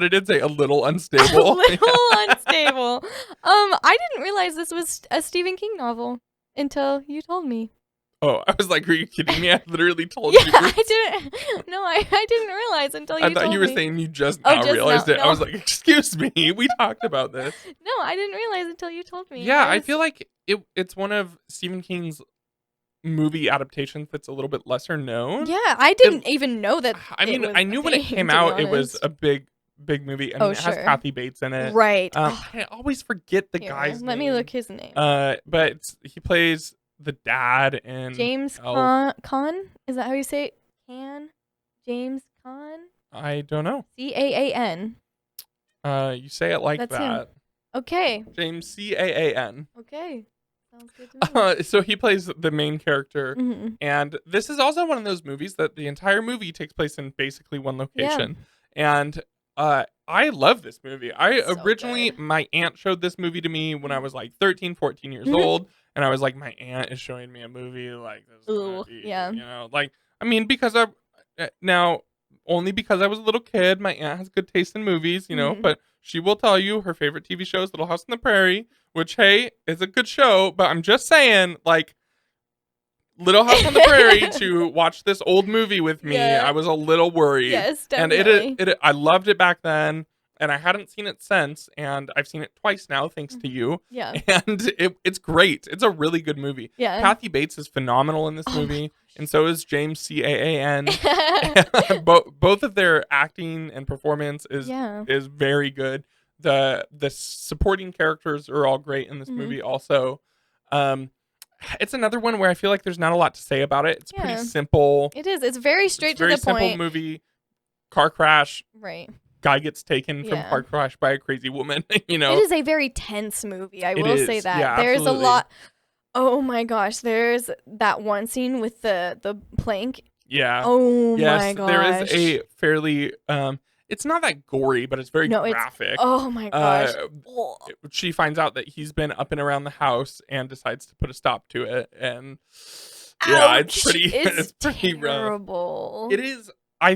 did it say? A little unstable. A little unstable. I didn't realize this was a Stephen King novel until you told me. Oh, I was like, are you kidding me? I literally told Yeah, you. I didn't. No, I didn't realize until you I thought told you were me. saying you just Oh, now just realized now. it. No. I was like, excuse me, we talked about this. No, I didn't realize until you told me. Yeah, I feel like it's one of Stephen King's movie adaptations that's a little bit lesser known. Yeah, I didn't even know that. I mean, I knew when it came to be out, it was honest. a big movie. I mean, Oh, it has sure. Kathy Bates in it. Right. I always forget the Here, guy's let name. me look his name. But he plays the dad in James Elf. Caan? Is that how you say it? James Caan? I don't know. Caan. You say it like That's that. him. Okay. James Caan. Okay. Sounds good to me. So he plays the main character, Mhm. and this is also one of those movies that the entire movie takes place in basically one location. And I love this movie. So my aunt showed this movie to me when I was like 13, 14 years Mhm. old, and I was like, my aunt is showing me a movie like this. Ooh, yeah. You know, like I mean, because now only because I was a little kid, my aunt has good taste in movies, you know, Mhm. but she will tell you her favorite TV show is Little House on the Prairie, which, hey, is a good show, but I'm just saying, like, Little House on the Prairie to watch this old movie with me, Yeah. I was a little worried. Yes, And definitely. I loved it back then, and I hadn't seen it since, and I've seen it twice now, thanks to you. Yeah. And it's great. It's a really good movie. Yeah. Kathy Bates is phenomenal in this Oh my movie, and so is James Caan. gosh. Both of their acting and performance Yeah. is very good. The supporting characters are all great in this Mhm. movie also. It's another one where I feel like there's not a lot to say about it. It's Yeah. pretty simple. It is. It's very straight It's very to the simple point. movie. Car crash. Right. Guy gets taken from Yeah. car crash by a crazy woman. You know. It is a very tense movie. I It will say is. that. Yeah, There's absolutely. a lot. Oh my gosh. There's that one scene with the plank. Yeah. Oh Yes, my gosh. there is a fairly it's not that gory, but it's very No, it's graphic. Oh my gosh. She finds out that he's been up and around the house and decides to put a stop to it, and yeah, it's Ouch. pretty it's pretty rough. terrible. It is. I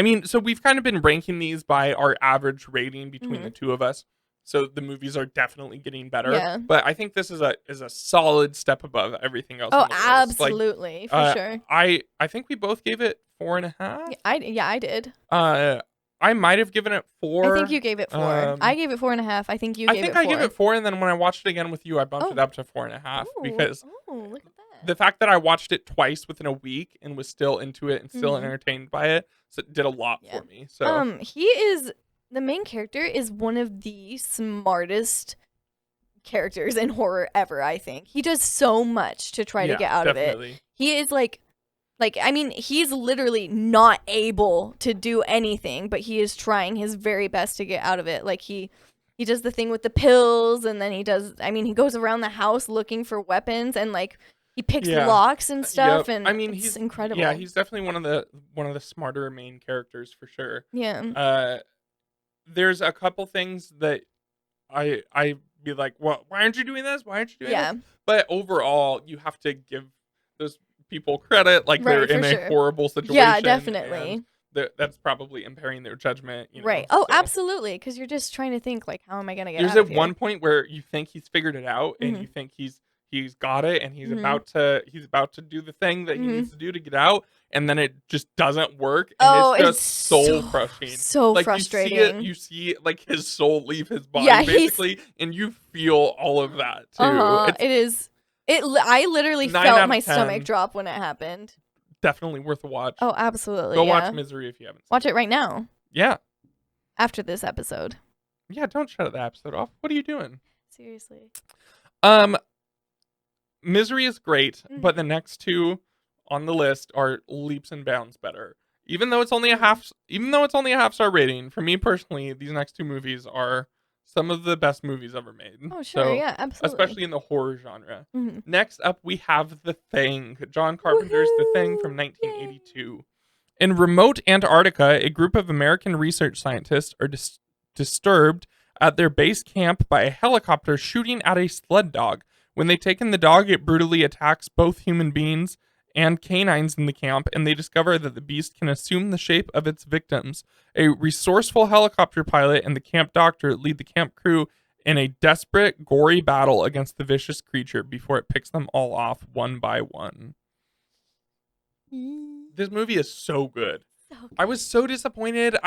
mean, so we've kind of been ranking these by our average rating between the two of us. So the movies are definitely getting better. Yeah. But I think this is a solid step above everything else. Oh, on the list. absolutely. For sure. I think we both gave it 4.5. I did. I might have given it 4. I think you gave it 4. I gave it 4.5. I think you gave it 4. I gave it 4, and then when I watched it again with you, I bumped it up to 4.5 because look at that. the fact that I watched it twice within a week and was still into it and still entertained by it, so it did a lot for me. So the main character is one of the smartest characters in horror ever, I think. He does so much to try to get out of it. He is like I mean, he's literally not able to do anything, but he is trying his very best to get out of it. Like he does the thing with the pills, and then he goes around the house looking for weapons, and like he picks locks and stuff. And I mean, he's incredible. Yeah, he's definitely one of the smarter main characters for sure. Yeah. There's a couple things that I be like, well, why aren't you doing this? Why aren't you doing this? But overall, you have to give those people credit, like they're in a horrible situation. Yeah, definitely. That's probably impairing their judgment. You know, right. Oh, absolutely. Because you're just trying to think, like, how am I gonna get out of here? There's here? one point where you think he's figured it out, and you think he's got it, and he's about to do the thing that he needs to do to get out, and then it just doesn't work, and it's just soul crushing. So like, frustrating. You see like his soul leave his body, basically, and you feel all of that too. It is. I literally felt my stomach drop when it happened. Definitely worth a watch. Oh, absolutely. Go watch Misery if you haven't seen Watch it right now. Yeah. After this episode. Yeah, don't shut the episode off. What are you doing? Seriously. Misery is great, but the next two on the list are leaps and bounds better. Even though it's only a half star rating, for me personally, these next two movies are some of the best movies ever made. Oh, sure. Yeah, absolutely. Especially in the horror genre. Next up, we have The Thing. John Carpenter's The Thing from 1982. In remote Antarctica, a group of American research scientists are disturbed at their base camp by a helicopter shooting at a sled dog. When they take in the dog, it brutally attacks both human beings and canines in the camp, and they discover that the beast can assume the shape of its victims. A resourceful helicopter pilot and the camp doctor lead the camp crew in a desperate, gory battle against the vicious creature before it picks them all off one by one. This movie is so good. So good. I was so disappointed.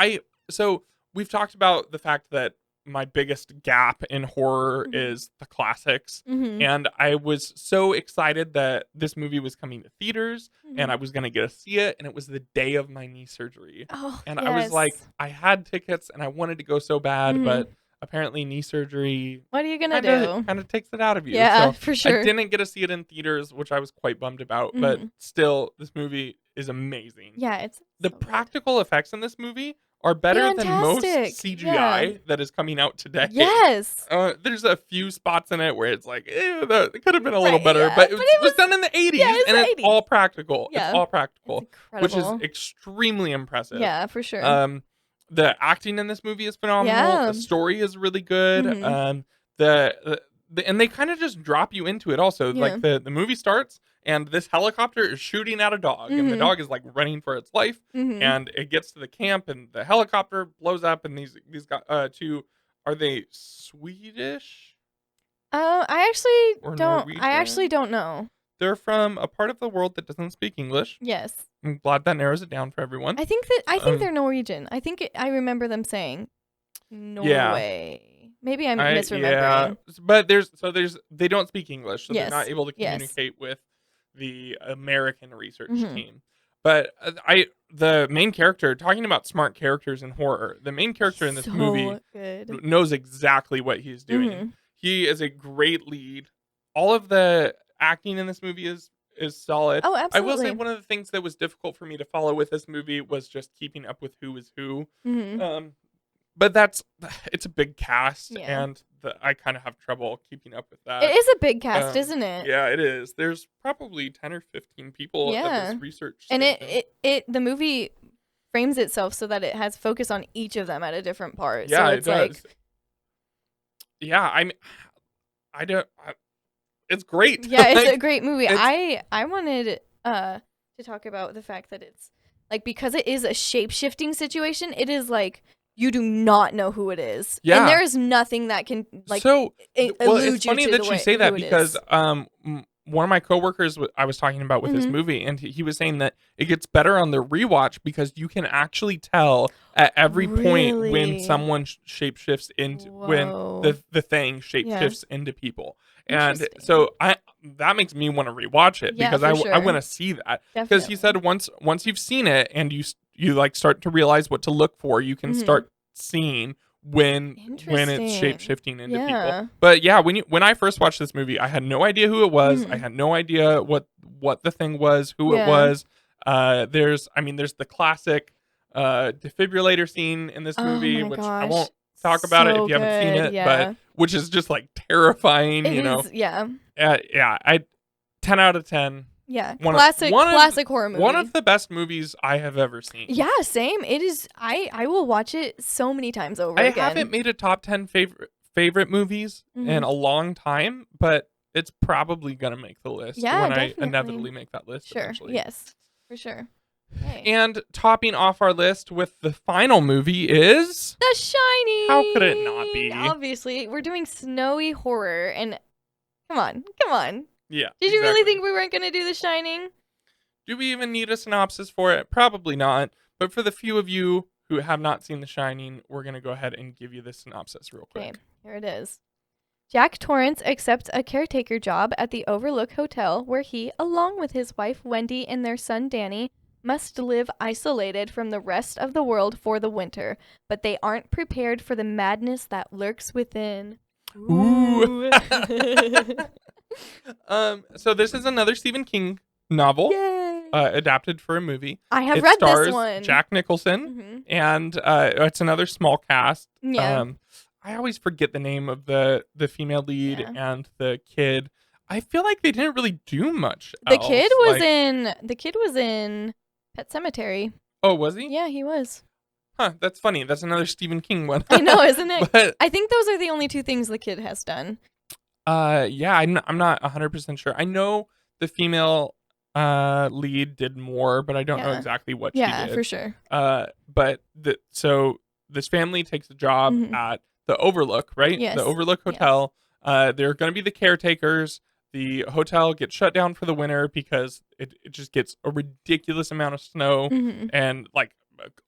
So we've talked about the fact that my biggest gap in horror is the classics. And I was so excited that this movie was coming to theaters and I was going to get to see it. And it was the day of my knee surgery. Oh, And I was like, I had tickets and I wanted to go so bad, but apparently knee surgery what are you going to do? Kind of takes it out of you. Yeah, so for sure. I didn't get to see it in theaters, which I was quite bummed about. But still, this movie is amazing. Yeah, it's the so practical effects in this movie are better than most CGI that is coming out today. Yes. There's a few spots in it where it's like, it could have been a little better, but it was done in the 80s, and it's all practical. Yeah. It's all practical, it's which is extremely impressive. Yeah, for sure. The acting in this movie is phenomenal. Yeah. The story is really good. And they kind of just drop you into it also. Like the movie starts and this helicopter is shooting at a dog and the dog is like running for its life and it gets to the camp and the helicopter blows up and these two, are they Swedish? I actually don't know. They're from a part of the world that doesn't speak English. Yes. I'm glad that narrows it down for everyone. I think they're Norwegian. I remember them saying Norway. Yeah. Maybe I'm misremembering. Yeah, but they don't speak English, so they're not able to communicate with the American research team. But the main character, talking about smart characters in horror, the main character in this movie knows exactly what he's doing. He is a great lead. All of the acting in this movie is solid. Oh, absolutely. I will say one of the things that was difficult for me to follow with this movie was just keeping up with who is who. But it's a big cast, and I kind of have trouble keeping up with that. It is a big cast, isn't it? Yeah, it is. There's probably 10 or 15 people at this research station. And the movie frames itself so that it has focus on each of them at a different part. Yeah, so it's it does. It's great. Yeah, it's a great movie. I wanted to talk about the fact that it's like, because it is a shape-shifting situation, it is like you do not know who it is. Yeah. And there is nothing that can elude it's funny that you say that because one of my coworkers I was talking about with this movie, and he was saying that it gets better on the rewatch because you can actually tell at every point when someone shapeshifts into when the thing shapeshifts into people. And so that makes me want to rewatch it because I want to see that. Because he said once you've seen it and you like start to realize what to look for, you can start seeing when it's shape-shifting into people. But yeah, when I first watched this movie, I had no idea who it was. I had no idea what the thing was, who it was. There's the classic defibrillator scene in this movie, which I won't talk about it if you haven't seen it, but which is just like terrifying, you know. Yeah. 10 out of 10. Yeah, classic horror movie. One of the best movies I have ever seen. Yeah, same. It is. I will watch it so many times over again. I haven't made a top 10 favorite movies in a long time, but it's probably gonna make the list when I inevitably make that list. Sure. Eventually. Yes, for sure. Hey. And topping off our list with the final movie is The Shining. How could it not be? Obviously, we're doing snowy horror, and come on. Yeah. Did you really think we weren't going to do The Shining? Do we even need a synopsis for it? Probably not. But for the few of you who have not seen The Shining, we're going to go ahead and give you the synopsis real quick. Okay, here it is. Jack Torrance accepts a caretaker job at the Overlook Hotel where he, along with his wife Wendy and their son Danny, must live isolated from the rest of the world for the winter. But they aren't prepared for the madness that lurks within. Ooh. So this is another Stephen King novel adapted for a movie. I have read this one. Jack Nicholson, and it's another small cast. Yeah. I always forget the name of the female lead and the kid. I feel like they didn't really do much. The kid was in Pet Sematary. Oh, was he? Yeah, he was. Huh, that's funny. That's another Stephen King one. I know, isn't it? But I think those are the only two things the kid has done. Yeah, I'm not 100% sure. I know the female lead did more, but I don't know exactly what she did. Yeah, for sure. But so this family takes a job at the Overlook, right? Yes. The Overlook Hotel. They're going to be the caretakers. the hotel gets shut down for the winter because it just gets a ridiculous amount of snow, and like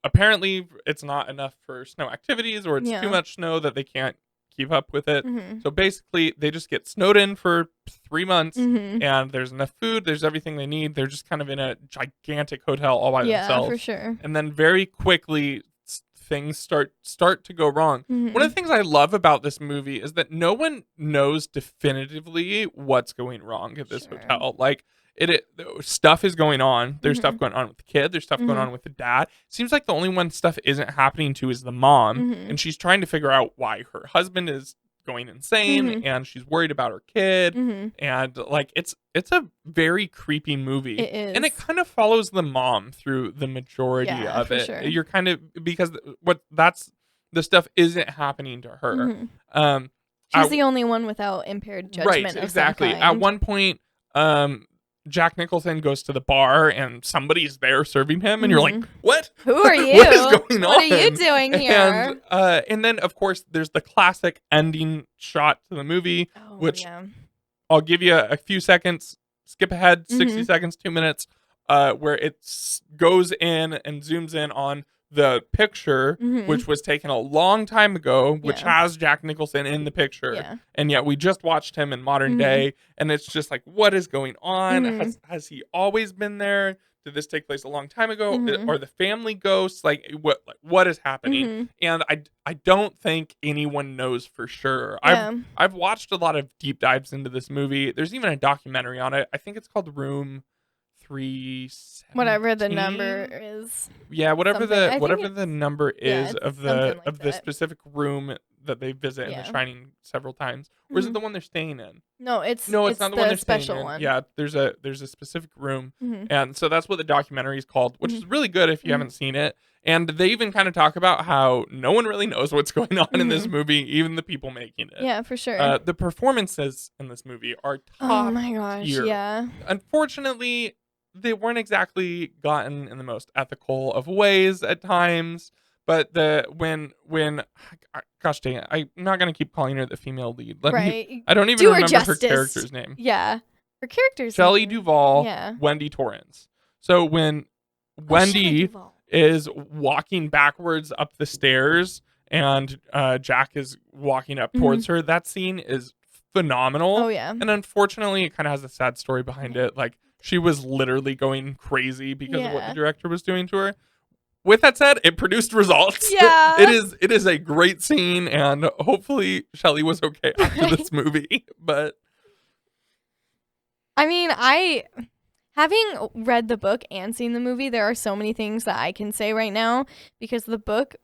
apparently it's not enough for snow activities, or it's too much snow that they can't keep up with it. So basically they just get snowed in for 3 months, and there's enough food, there's everything they need. They're just kind of in a gigantic hotel all by themselves. Yeah, for sure. And then very quickly things start to go wrong. One of the things I love about this movie is that no one knows definitively what's going wrong at this hotel. Like stuff is going on. There's stuff going on with the kid. There's stuff going on with the dad. Seems like the only one stuff isn't happening to is the mom, and she's trying to figure out why her husband is going insane, and she's worried about her kid, and like it's a very creepy movie. It is. And it kind of follows the mom through the majority of it. Sure. You're kind of, because the stuff isn't happening to her. She's the only one without impaired judgment. Right, of exactly. some kind. At one point, Jack Nicholson goes to the bar and somebody's there serving him, and you're like, what? Who are you? What is going on? What are you doing here? And then, of course, there's the classic ending shot to the movie, which I'll give you a few seconds, skip ahead, 60 seconds, 2 minutes, where it goes in and zooms in on the picture, which was taken a long time ago, which has Jack Nicholson in the picture, and yet we just watched him in modern day, and it's just like, what is going on? Has he always been there? Did this take place a long time ago? Are the family ghosts? Like what is happening? And I don't think anyone knows for sure. I've watched a lot of deep dives into this movie. There's even a documentary on it. I think it's called Room 317. Whatever the number is. Yeah, whatever the number is of the that. specific room that they visit in The Shining several times. Or is it the one they're staying in? No, it's not the one they're special staying in. one. Yeah, there's a specific room, and so that's what the documentary is called, which is really good if you haven't seen it. And they even kind of talk about how no one really knows what's going on in this movie, even the people making it. Yeah, for sure. The performances in this movie are top Oh my gosh, tier. yeah. Unfortunately, they weren't exactly gotten in the most ethical of ways at times. But gosh dang it, I'm not gonna keep calling her the female lead. I don't even remember her character's name. Yeah, her character's Shelley name. Duvall, Wendy Torrance. So when Wendy is walking backwards up the stairs and Jack is walking up towards her, that scene is phenomenal. Oh yeah. And unfortunately, it kind of has a sad story behind it. Like, she was literally going crazy because of what the director was doing to her. With that said, it produced results. Yeah. It is a great scene, and hopefully Shelley was okay after this movie. But I mean, having read the book and seen the movie, there are so many things that I can say right now because the book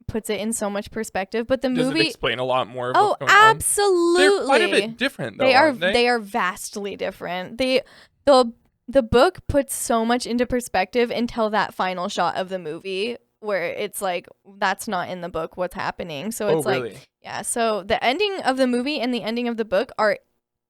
puts it in so much perspective. But the movie does it explain a lot more. Oh, absolutely. They're quite a bit different, though. They are vastly different. The book puts so much into perspective until that final shot of the movie where it's like, that's not in the book what's happening. So it's really? like, yeah. So the ending of the movie and the ending of the book are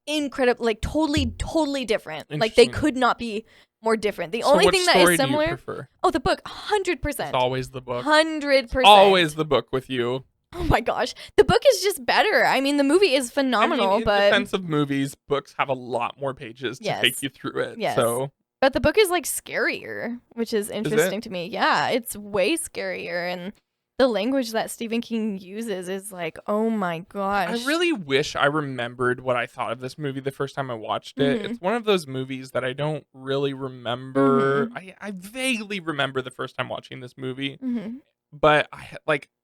incredible, like totally different. Like they could not be more different. The only thing that is similar. Do you prefer? Oh, the book, 100%. It's always the book. 100%. Always the book with you. Oh my gosh. The book is just better. I mean, the movie is phenomenal, in defense of movies, books have a lot more pages to take you through it. Yes. So. But the book is like scarier, which is interesting to me. Yeah, it's way scarier. And the language that Stephen King uses is like, oh my gosh. I really wish I remembered what I thought of this movie the first time I watched it. It's one of those movies that I don't really remember. I vaguely remember the first time watching this movie. But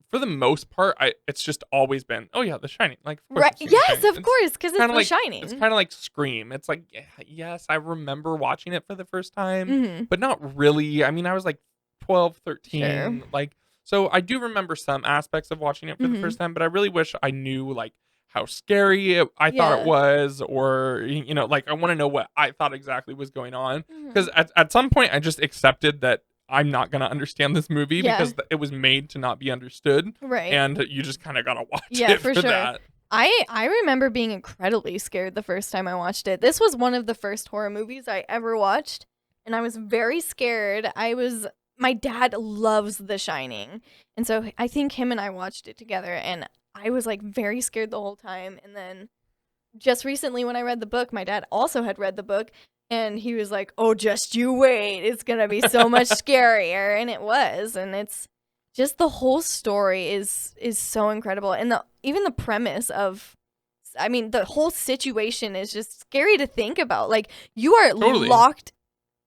for the most part, it's just always been, oh yeah, The Shining. Like, of course right? Yes, of course, because it's The Shining. It's kind of like Scream. It's like, yes, I remember watching it for the first time, but not really. I mean, I was like 12, 13. Sure. Like, so I do remember some aspects of watching it for the first time, but I really wish I knew like how scary I thought it was, or like I want to know what I thought exactly was going on, because at some point I just accepted that I'm not going to understand this movie because it was made to not be understood. Right. And you just kind of got to watch it for that. I remember being incredibly scared the first time I watched it. This was one of the first horror movies I ever watched, and I was very scared. My dad loves The Shining, and so I think him and I watched it together, and I was like very scared the whole time. And then just recently when I read the book, my dad also had read the book, and he was like, "Oh, just you wait. It's going to be so much scarier." And it was. And it's just the whole story is so incredible. And even the premise of, I mean, the whole situation is just scary to think about. Like, you are locked,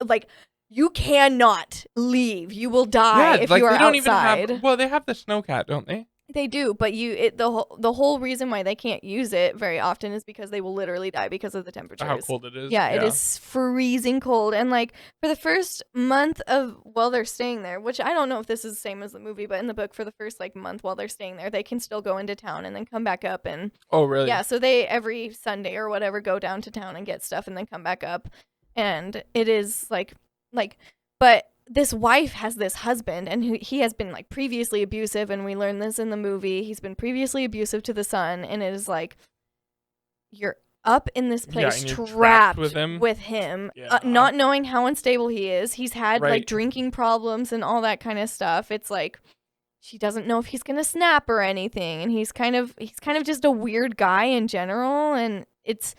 like, you cannot leave. You will die if you are outside. Well, they have the snowcat, don't they? They do, but the whole reason why they can't use it very often is because they will literally die because of the temperatures. How cold it is. Yeah, it is freezing cold. And like for the first month while they're staying there, which I don't know if this is the same as the movie, but in the book for the first like month while they're staying there, they can still go into town and then come back up and Oh, really? Yeah, so they every Sunday or whatever go down to town and get stuff and then come back up. And it is like but this wife has this husband, and he has been like previously abusive, and we learn this in the movie. He's been previously abusive to the son, and it is like you're up in this place trapped with him not knowing how unstable he is. He's had like drinking problems and all that kind of stuff. It's like she doesn't know if he's gonna snap or anything, and he's kind of just a weird guy in general, and it's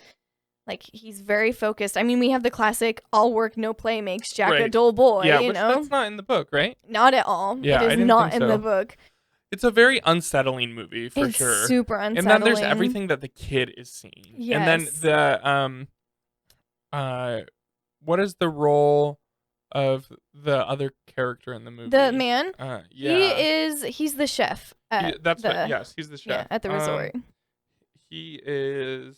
like he's very focused. I mean, we have the classic "all work, no play makes Jack a dull boy." Yeah, you know, that's not in the book, right? Not at all. Yeah, it is not in the book. It's a very unsettling movie for sure. It's super unsettling. And then there's everything that the kid is seeing. Yes. And then what is the role of the other character in the movie? The man. Yeah. He's the chef. Yes, he's the chef. Yeah, at the resort. He is.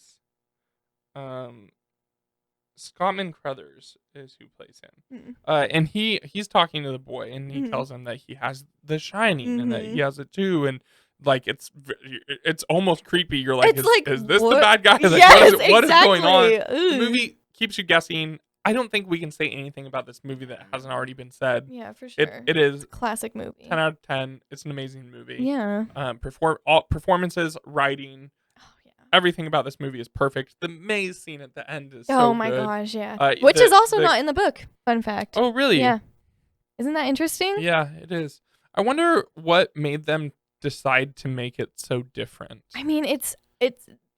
Scottman Crothers is who plays him. And he's talking to the boy, and he tells him that he has The Shining and that he has it too, and like it's almost creepy. You're like, is this the bad guy? Like, yes, what is going on? Ooh. The movie keeps you guessing. I don't think we can say anything about this movie that hasn't already been said. Yeah, for sure. It is a classic movie. 10 out of 10. It's an amazing movie. Yeah. Performances, writing. Everything about this movie is perfect. The maze scene at the end is so good. Oh my gosh, yeah. Which is also not in the book. Fun fact. Oh, really? Yeah. Isn't that interesting? Yeah, it is. I wonder what made them decide to make it so different. I mean, it's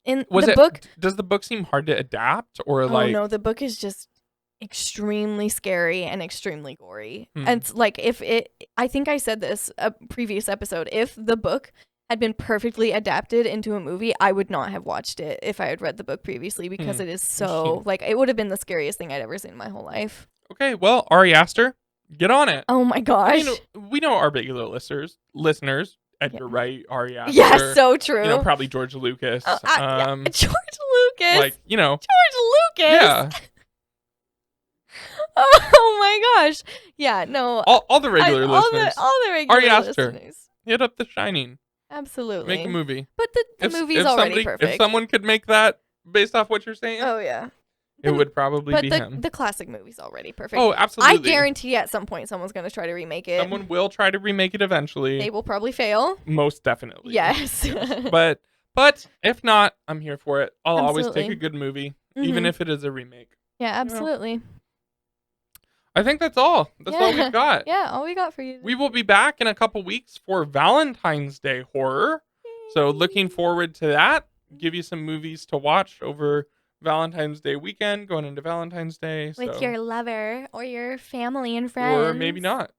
in the book. Does the book seem hard to adapt, or like? Oh no, the book is just extremely scary and extremely gory. And it's like I think I said this a previous episode. If the book had been perfectly adapted into a movie, I would not have watched it if I had read the book previously, because it is so like it would have been the scariest thing I'd ever seen in my whole life. Okay, well, Ari Aster, get on it. Oh my gosh. We know our regular listeners. Edgar Wright, Ari Aster. Yeah, so true. You know, probably George Lucas. George Lucas. Like, you know. George Lucas. Yeah. Oh my gosh. Yeah, no. All the regular listeners. All the regular Ari Aster. listeners. Hit up The Shining. Absolutely. Make a movie. But the movie's already perfect. If someone could make that based off what you're saying, oh yeah, it would probably be him. The classic movie's already perfect. Oh, absolutely. I guarantee at some point someone's going to try to remake it. Someone will try to remake it eventually. They will probably fail. Most definitely. Yes. But if not, I'm here for it. I'll always take a good movie, even if it is a remake. Yeah, absolutely. You know? I think that's all. That's all we've got. Yeah, all we got for you. We will be back in a couple weeks for Valentine's Day horror. Yay. So looking forward to that. Give you some movies to watch over Valentine's Day weekend, going into Valentine's Day. With your lover or your family and friends. Or maybe not.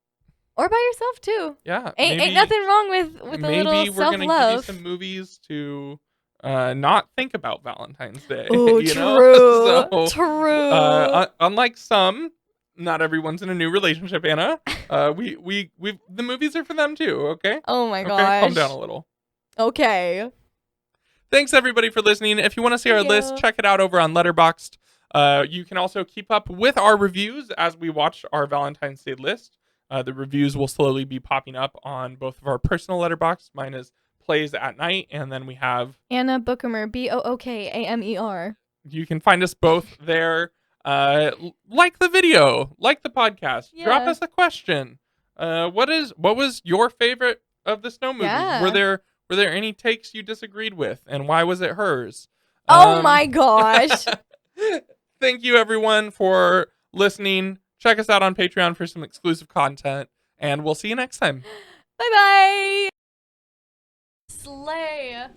Or by yourself too. Yeah. Ain't nothing wrong with a little self-love. Maybe we're going to give you some movies to not think about Valentine's Day. Oh, you true. know? So, true. Unlike some, not everyone's in a new relationship, Anna. The movies are for them too, okay? Oh my gosh. Okay, calm down a little. Okay. Thanks everybody for listening. If you want to see our list, check it out over on Letterboxd. You can also keep up with our reviews as we watch our Valentine's Day list. The reviews will slowly be popping up on both of our personal Letterboxd. Mine is Plays at Night, and then we have Anna Bookamer, Bookamer. You can find us both there. Like the video, like the podcast. Yeah. Drop us a question. What was your favorite of the snow movies? Yeah. Were there any takes you disagreed with, and why was it hers? Oh my gosh. Thank you everyone for listening. Check us out on Patreon for some exclusive content, and we'll see you next time. Bye bye. Slay.